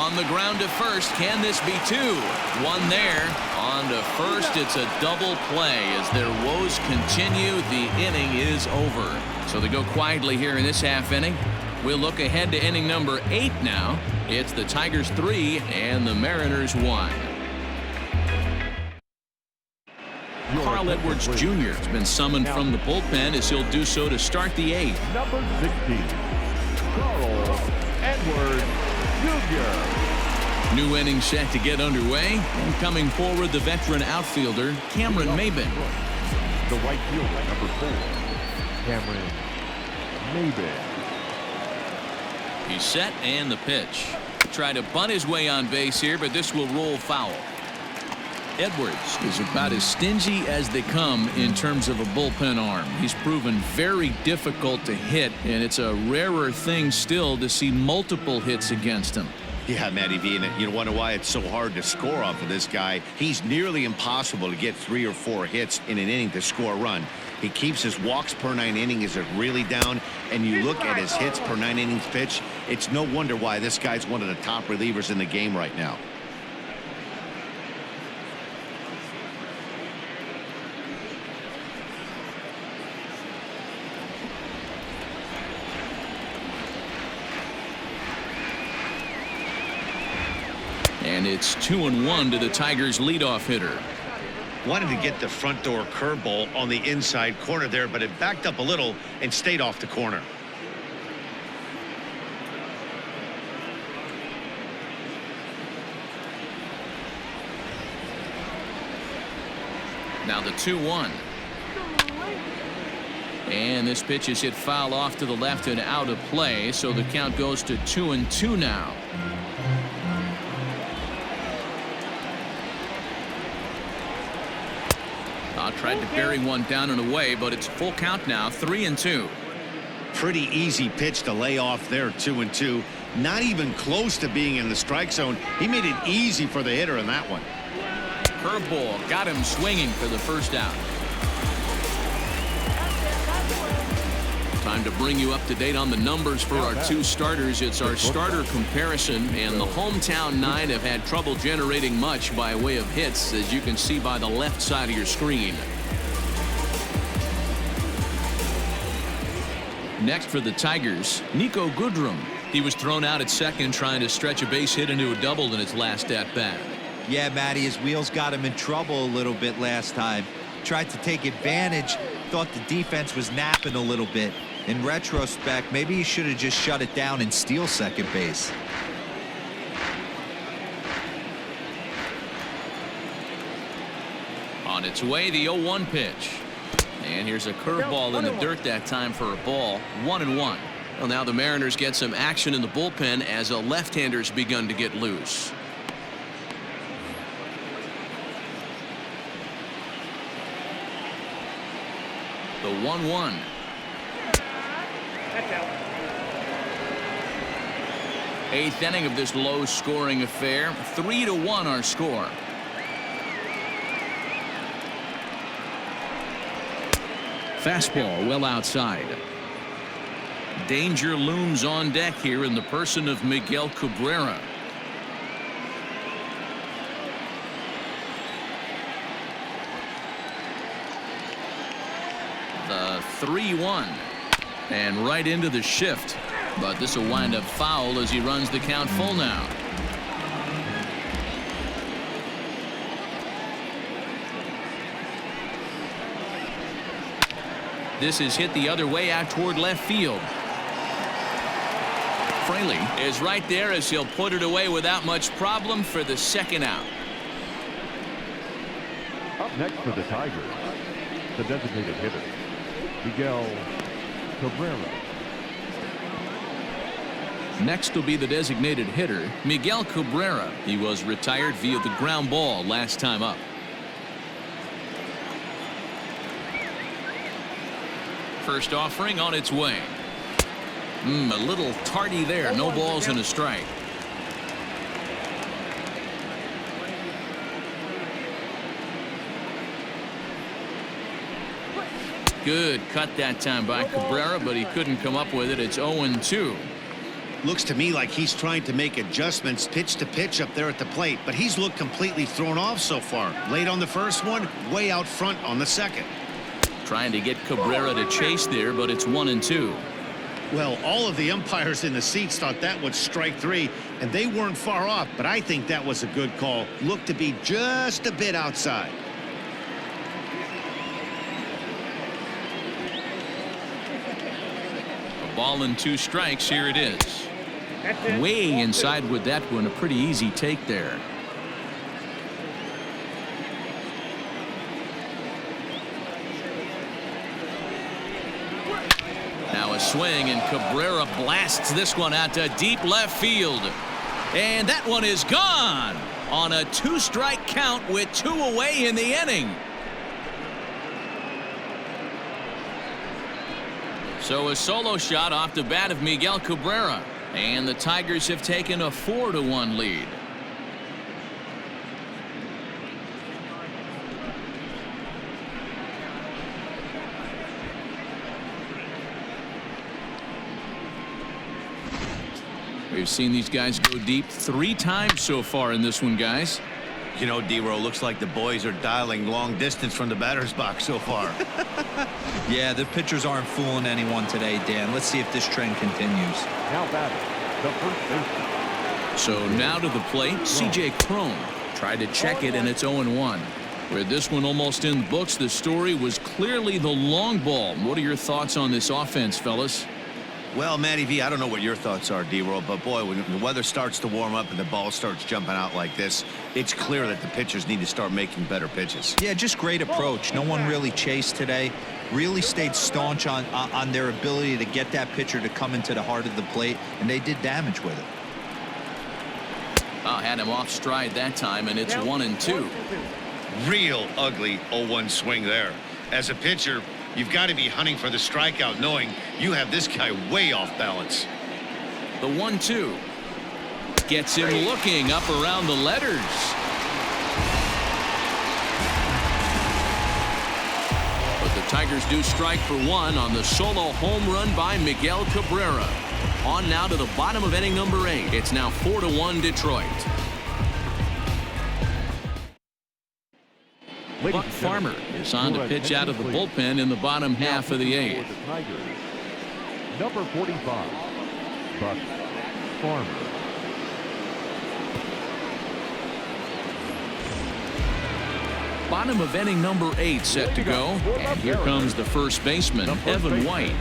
A: On the ground to first. Can this be 2? One there. On to first. It's a double play. As their woes continue, the inning is over. So they go quietly here in this half inning. We'll look ahead to inning number 8 now. It's the Tigers 3 and the Mariners 1. Carl Edwards Jr. has been summoned from the bullpen as he'll do so to start the 8th.
C: Number 16, Carl Edwards Jr.
A: New inning set to get underway, and coming forward the veteran outfielder Cameron Maben.
C: The right fielder, number 4, Cameron Maben.
A: He's set and the pitch. Try to bunt his way on base here, but this will roll foul. Edwards is about as stingy as they come in terms of a bullpen arm. He's proven very difficult to hit, and it's a rarer thing still to see multiple hits against him.
G: Yeah, Matty V, and you wonder why it's so hard to score off of this guy. He's nearly impossible to get 3 or 4 hits in an inning to score a run. He keeps his walks per 9 innings is really down, and you look at his hits per 9 innings pitch, it's no wonder why this guy's one of the top relievers in the game right now.
A: And it's 2-1 to the Tigers leadoff hitter.
G: Wanted to get the front door curveball on the inside corner there, but it backed up a little and stayed off the corner.
A: Now the 2-1. And this pitch is hit foul off to the left and out of play, so the count goes to 2-2 now. Tried to bury one down and away, but it's full count now. 3-2.
G: Pretty easy pitch to lay off there. 2-2. Not even close to being in the strike zone. He made it easy for the hitter in that one.
A: Curveball got him swinging for the first out. Time to bring you up to date on the numbers for our 2 starters. It's our starter comparison, and the hometown 9 have had trouble generating much by way of hits, as you can see by the left side of your screen. Next for the Tigers, Nico Goodrum. He was thrown out at second trying to stretch a base hit into a double in his last at-bat.
D: Yeah, Matty, his wheels got him in trouble a little bit last time. Tried to take advantage, thought the defense was napping a little bit. In retrospect, maybe he should have just shut it down and steal second base.
A: On its way, the 0-1 pitch. And here's a curveball in the dirt that time for a ball. 1-1. Well, now the Mariners get some action in the bullpen as a left-hander's begun to get loose. The 1-1.
F: That's out.
A: 8th inning of this low-scoring affair. 3-1 our score. Fastball well outside. Danger looms on deck here in the person of Miguel Cabrera. The 3-1. And right into the shift. But this will wind up foul as he runs the count full now. This is hit the other way out toward left field. Fraley is right there as he'll put it away without much problem for the second out.
C: Up next for the Tigers, the designated hitter, Miguel Cabrera.
A: Next will be the designated hitter, Miguel Cabrera. He was retired via the ground ball last time up. First offering on its way. A little tardy there. No balls and a strike. Good cut that time by Cabrera, but he couldn't come up with it. It's 0-2.
G: Looks to me like he's trying to make adjustments pitch to pitch up there at the plate, but he's looked completely thrown off so far. Late on the first one, way out front on the second.
A: Trying to get Cabrera to chase there, but it's 1-2.
G: Well, all of the umpires in the seats thought that was strike 3, and they weren't far off, but I think that was a good call. Looked to be just a bit outside.
A: A ball and 2 strikes. Here it is. Way inside with that one. A pretty easy take there. Now a swing, and Cabrera blasts this one out to deep left field. And that one is gone on a 2-strike count with 2 away in the inning. So a solo shot off the bat of Miguel Cabrera, and the Tigers have taken a 4-1 lead. We've seen these guys go deep 3 times so far in this one, guys.
B: You know, D-Row, looks like the boys are dialing long distance from the batter's box so far.
D: Yeah, the pitchers aren't fooling anyone today, Dan. Let's see if this trend continues.
C: Now batting, the first baseman.
A: So now to the plate, C.J. Cron tried to check it, and it's 0-1. With this one almost in the books, the story was clearly the long ball. What are your thoughts on this offense, fellas?
B: Well, Matty V, I don't know what your thoughts are, D-Roll, but boy, when the weather starts to warm up and the ball starts jumping out like this, it's clear that the pitchers need to start making better pitches.
D: Yeah, just great approach. No one really chased today. Really stayed staunch on their ability to get that pitcher to come into the heart of the plate, and they did damage with it.
A: Had him off stride that time, and it's 1-2.
G: Real ugly 0-1 swing there. As a pitcher, you've got to be hunting for the strikeout, knowing you have this guy way off balance.
A: The 1-2 gets him looking up around the letters. But the Tigers do strike for 1 on the solo home run by Miguel Cabrera. On now to the bottom of inning number 8. It's now 4-1 Detroit. Buck Farmer is on to pitch out of the bullpen in the bottom half of the 8th.
C: Number 45, Buck Farmer.
A: Bottom of inning number 8 set to go. And here comes the first baseman, Evan White.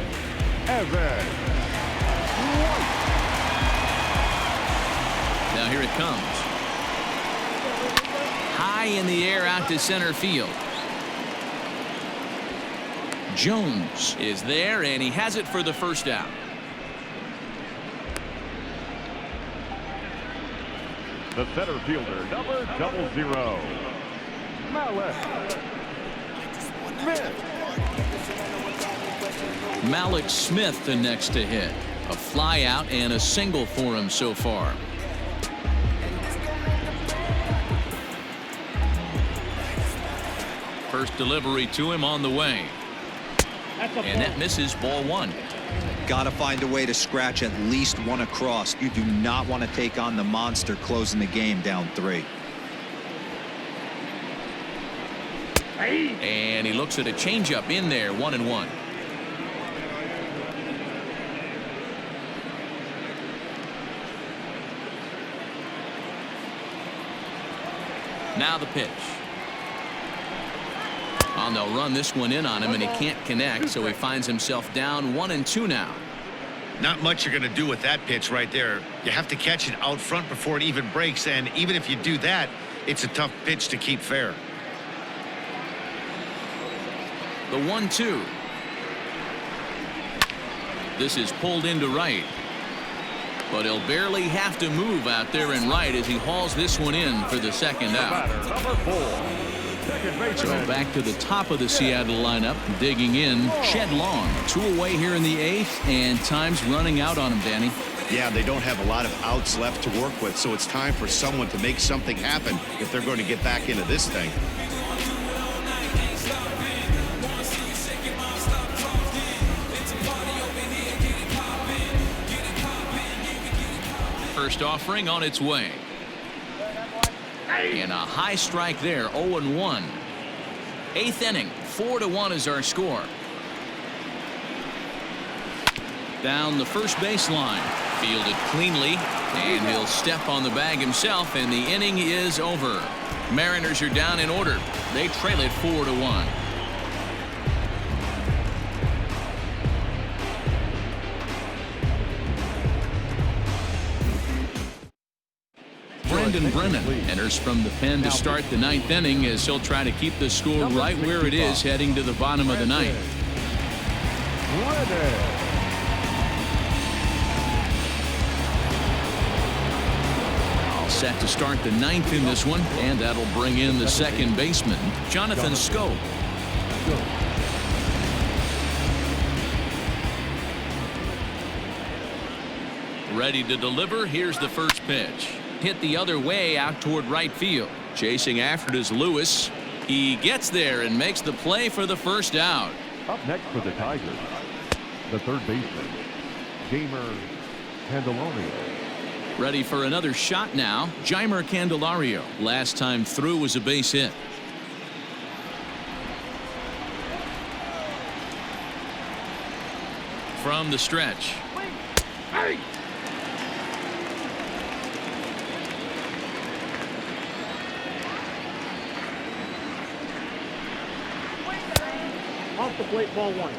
A: Now here it comes. High in the air out to center field. Jones is there, and he has it for the first down.
C: The center fielder, number 00. Malik Smith.
A: Malik Smith the next to hit. A fly out and a single for him so far. First delivery to him on the way. And that misses, ball 1.
D: Got to find a way to scratch at least one across. You do not want to take on the monster closing the game down 3.
A: And he looks at a changeup in there, 1-1. Now the pitch. Oh, they'll run this one in on him, and he can't connect, so he finds himself down 1-2 now.
G: Not much you're going to do with that pitch right there. You have to catch it out front before it even breaks, and even if you do that, it's a tough pitch to keep fair.
A: The 1-2. This is pulled into right. But he'll barely have to move out there in right as he hauls this one in for the second out.
C: Number 4.
A: So back to the top of the Seattle lineup, digging in, Shed Long. 2 away here in the 8th, and time's running out on him, Danny.
B: Yeah, they don't have a lot of outs left to work with, so it's time for someone to make something happen if they're going to get back into this thing.
A: First offering on its way. And a high strike there, 0-1. 8th inning, 4-1 is our score. Down the first baseline, fielded cleanly, and he'll step on the bag himself, and the inning is over. Mariners are down in order. They trail it 4-1. Brendan Brennan enters from the pen to start the 9th inning as he'll try to keep the score right where it is heading to the bottom of the 9th. All set to start the 9th in this one, and that'll bring in the second baseman, Jonathan Scope. Ready to deliver. Here's the first pitch. Hit the other way out toward right field. Chasing after it is Lewis. He gets there and makes the play for the first out.
C: Up next for the Tigers, the third baseman, Jeimer Candelario.
A: Ready for another shot now, Jeimer Candelario. Last time through was a base hit. From the stretch.
F: Hey! Off the plate, ball 1.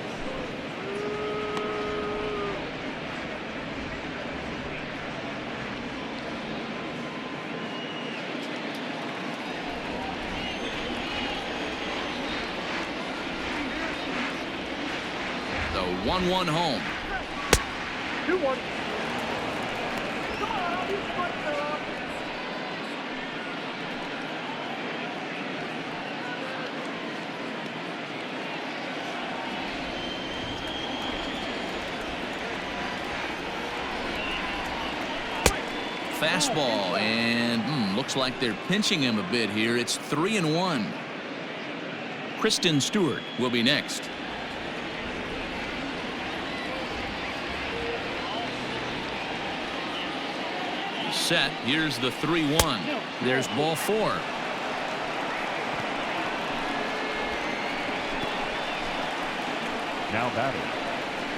A: The 1-1 home.
F: 2-1.
A: Fastball, and looks like they're pinching him a bit here. It's 3-1. Kristen Stewart will be next. Set. Here's the 3-1. There's ball 4.
C: Now batting,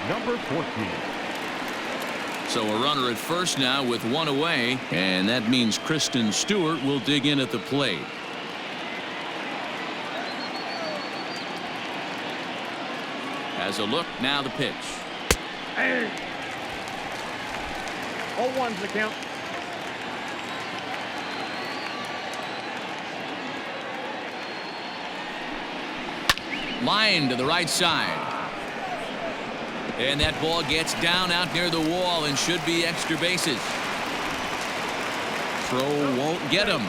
C: number 14.
A: So a runner at first now with 1 away, and that means Kristen Stewart will dig in at the plate. Has a look, now the pitch.
F: Hey! 0-1's the count.
A: Line to the right side. And that ball gets down out near the wall and should be extra bases. Throw won't get him.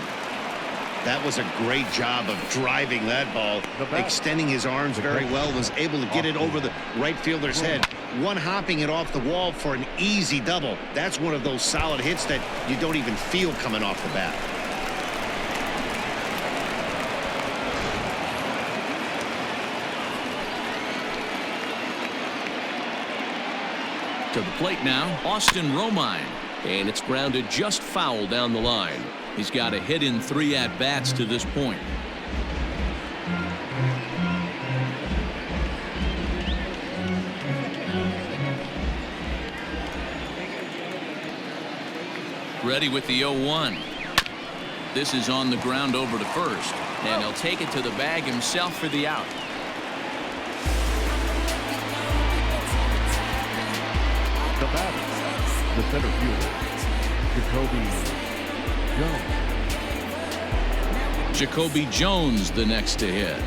G: That was a great job of driving that ball, extending his arms very well, was able to get it over the right fielder's head, one hopping it off the wall for an easy double. That's one of those solid hits that you don't even feel coming off the bat.
A: To the plate now, Austin Romine.
E: And it's grounded just foul down the line.
A: He's got a hit in 3 at-bats to this point. Ready with the 0-1. This is on the ground over to first, and he'll take it to the bag himself for the out.
C: The batter, the center fielder, Jacoby Jones.
A: Jacoby Jones the next to hit.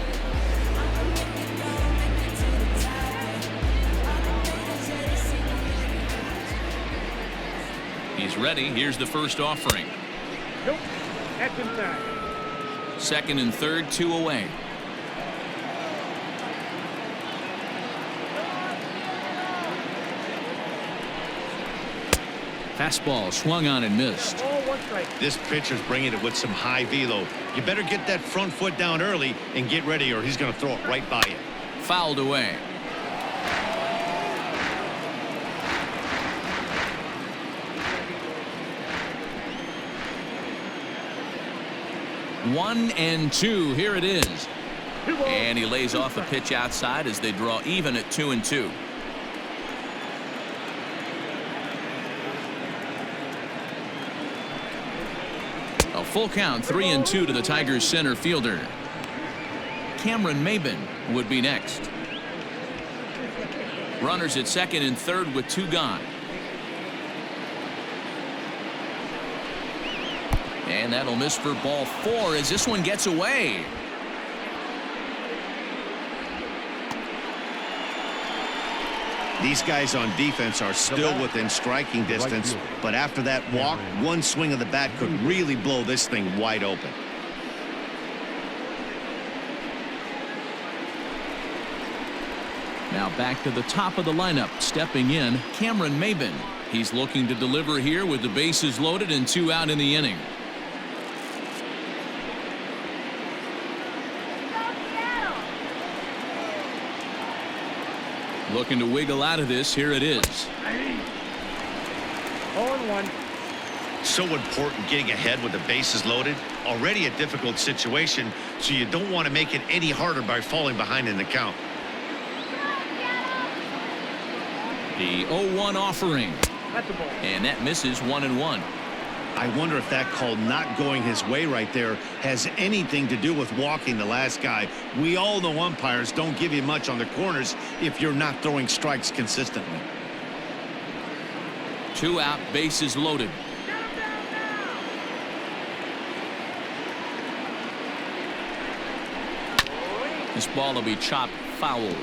A: He's ready. Here's the first offering.
F: Nope. That's inside.
A: Second and third, 2 away. Fastball swung on and missed.
F: Ball 1 strike.
G: This pitcher's bringing it with some high velo. You better get that front foot down early and get ready, or he's going to throw it right by you.
A: Fouled away. One and two. Here it is. And he lays off a pitch outside as they draw even at 2-2. A full count, 3-2 to the Tigers center fielder. Cameron Maben would be next. Runners at second and third with 2 gone. And that'll miss for ball 4 as this one gets away.
G: These guys on defense are still within striking distance, but after that walk, one swing of the bat could really blow this thing wide open.
A: Now back to the top of the lineup, stepping in, Cameron Maben. He's looking to deliver here with the bases loaded and 2 out in the inning. Looking to wiggle out of this. Here it is.
F: 0-1.
G: So important getting ahead with the bases loaded. Already a difficult situation, so you don't want to make it any harder by falling behind in the count.
A: The 0-1 offering.
F: That's a ball.
A: And that misses 1-1.
G: I wonder if that call not going his way right there has anything to do with walking the last guy. We all know umpires don't give you much on the corners if you're not throwing strikes consistently.
A: 2 out, bases loaded. This ball will be chopped foul.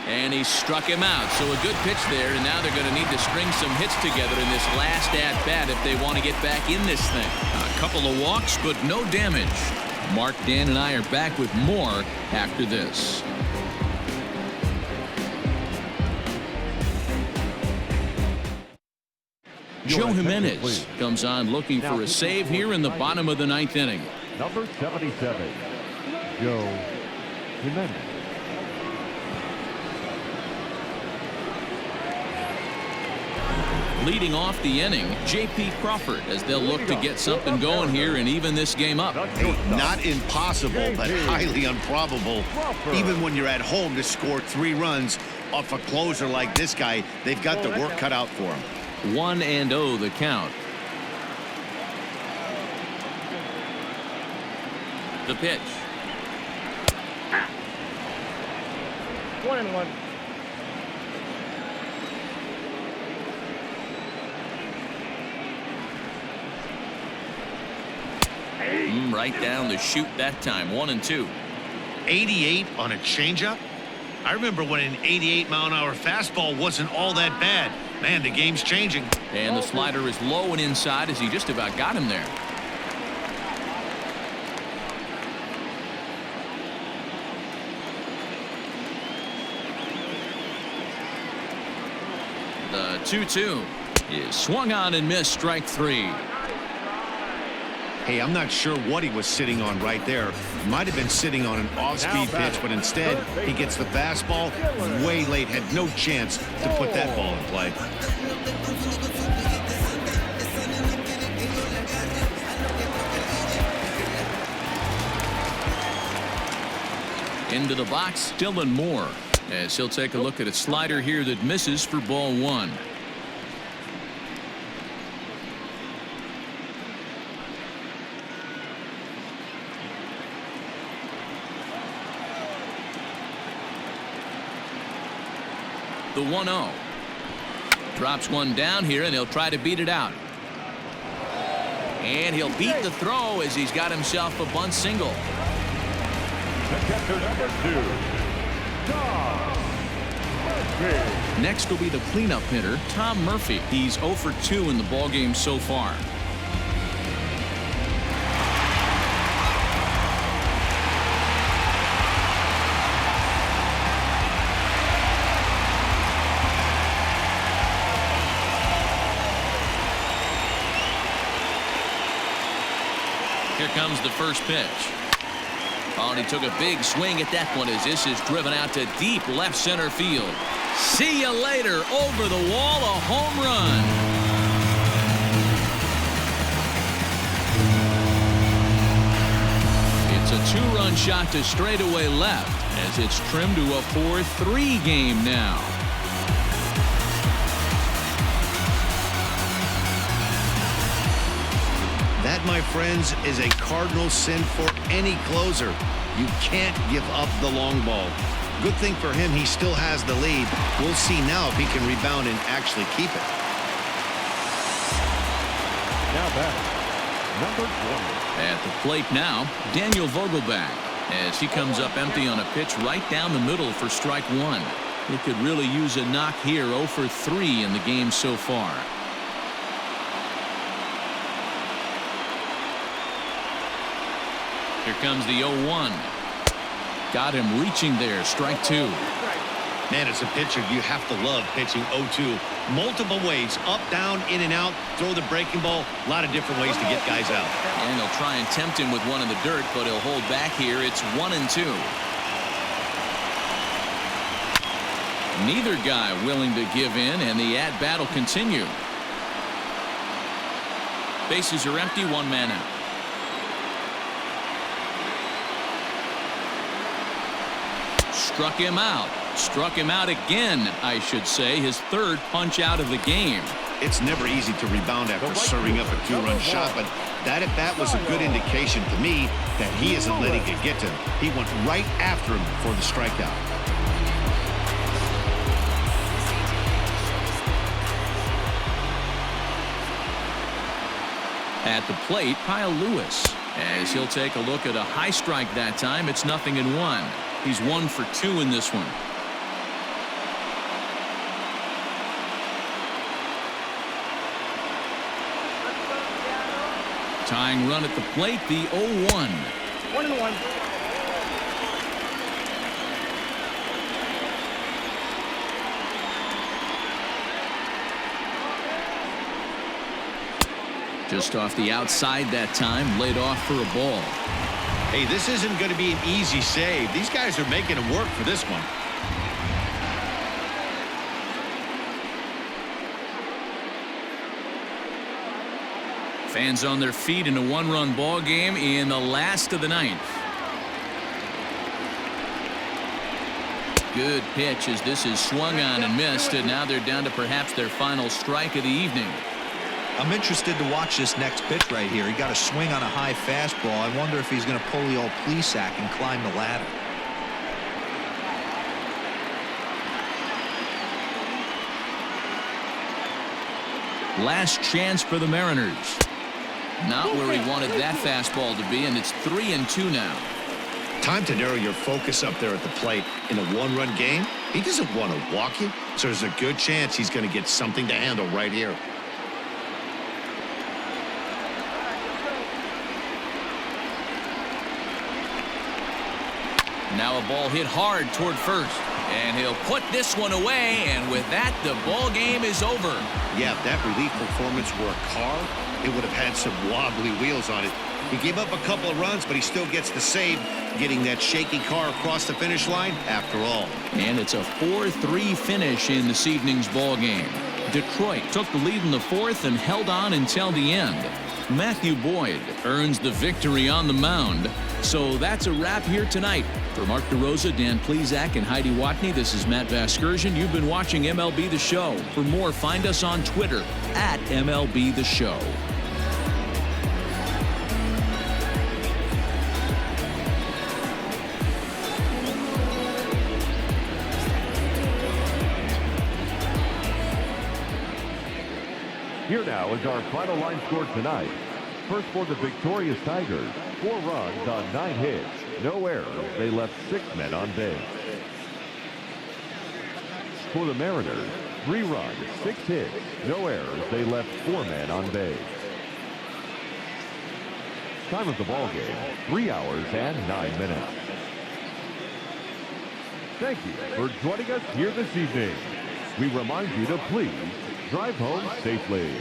A: And he struck him out. So a good pitch there, and now they're going to need to string some hits together in this last at-bat if they want to get back in this thing. A couple of walks, but no damage. Mark, Dan, and I are back with more after this. Joe Jimenez comes on looking for a save here in the bottom of the 9th inning.
C: Number 77, Joe Jimenez.
A: Leading off the inning, J.P. Crawford, as they'll look to get something going here and even this game up.
G: Not impossible, but highly improbable. Even when you're at home to score 3 runs off a closer like this guy, they've got the work cut out for him.
A: 1-0 the count. The pitch.
F: 1-1.
A: right down the chute that time. 1-2.
G: 88 on a changeup? I remember when an 88-mile-an-hour fastball wasn't all that bad. Man, the game's changing.
A: And the slider is low and inside as he just about got him there. The 2-2 is swung on and missed. Strike 3.
G: Hey, I'm not sure what he was sitting on right there. Might have been sitting on an off-speed pitch, but instead he gets the fastball way late. Had no chance to put that ball in play.
A: Into the box, Dylan Moore, as he'll take a look at a slider here that misses for ball 1. The 1-0. Drops one down here, and he'll try to beat it out. And he'll beat the throw as he's got himself a bunt single.
C: Catcher number 2, Tom Murphy.
A: Next will be the cleanup hitter, Tom Murphy. He's 0 for 2 in the ballgame so far. Here comes the first pitch. Oh, and he took a big swing at that one as this is driven out to deep left center field. See you later. Over the wall, a home run. It's a 2-run shot to straightaway left as it's trimmed to a 4-3 game now.
G: That, my friends, is a cardinal sin for any closer. You can't give up the long ball. Good thing for him, he still has the lead. We'll see now if he can rebound and actually keep it.
C: Now back, number 20.
A: At the plate now, Daniel Vogelback, as he comes up empty on a pitch right down the middle for strike 1. He could really use a knock here. 0 for 3 in the game so far. Here comes the 0-1. Got him reaching there. Strike 2.
G: Man, as a pitcher, you have to love pitching 0-2. Multiple ways, up, down, in and out, throw the breaking ball. A lot of different ways to get guys out.
A: And he'll try and tempt him with one in the dirt, but he'll hold back here. It's 1-2. Neither guy willing to give in, and the at-bat will continue. Bases are empty, 1 man out. Struck him out. Struck him out again, I should say. His 3rd punch out of the game.
G: It's never easy to rebound after serving up a 2-run shot, but that at bat was a good indication to me that he isn't letting it get to him. He went right after him for the strikeout.
A: At the plate, Kyle Lewis, as he'll take a look at a high strike that time. It's 0-1. He's 1 for 2 in this one. Tying run at the plate, the 0-1.
F: 1-1.
A: Just off the outside that time, laid off for a ball.
G: Hey, this isn't going to be an easy save. These guys are making it work for this one.
A: Fans on their feet in a 1-run ball game in the last of the 9th. Good pitch as this is swung on and missed, and now they're down to perhaps their final strike of the evening.
D: I'm interested to watch this next pitch right here. He got a swing on a high fastball. I wonder if he's going to pull the old Plesac and climb the ladder.
A: Last chance for the Mariners. Not where he wanted that fastball to be, and it's 3-2 now.
G: Time to narrow your focus up there at the plate. In a one-run game, he doesn't want to walk you, so there's a good chance he's going to get something to handle right here.
A: Now a ball hit hard toward first, and he'll put this one away, and with that, the ball game is over.
G: Yeah, if that relief performance were a car, it would have had some wobbly wheels on it. He gave up a couple of runs, but he still gets the save, getting that shaky car across the finish line after all.
A: And it's a 4-3 finish in this evening's ball game. Detroit took the lead in the fourth and held on until the end. Matthew Boyd earns the victory on the mound. So that's a wrap here tonight. For Mark DeRosa, Dan Plezak, and Heidi Watney, this is Matt Vasgersian. You've been watching MLB The Show. For more, find us on Twitter at MLB The Show.
C: Here now is our final line score tonight. First for the victorious Tigers, 4 runs on 9 hits, no errors. They left 6 men on base. For the Mariners, 3 runs, 6 hits, no errors. They left 4 men on base. Time of the ball game, 3 hours and 9 minutes. Thank you for joining us here this evening. We remind you to please drive home safely.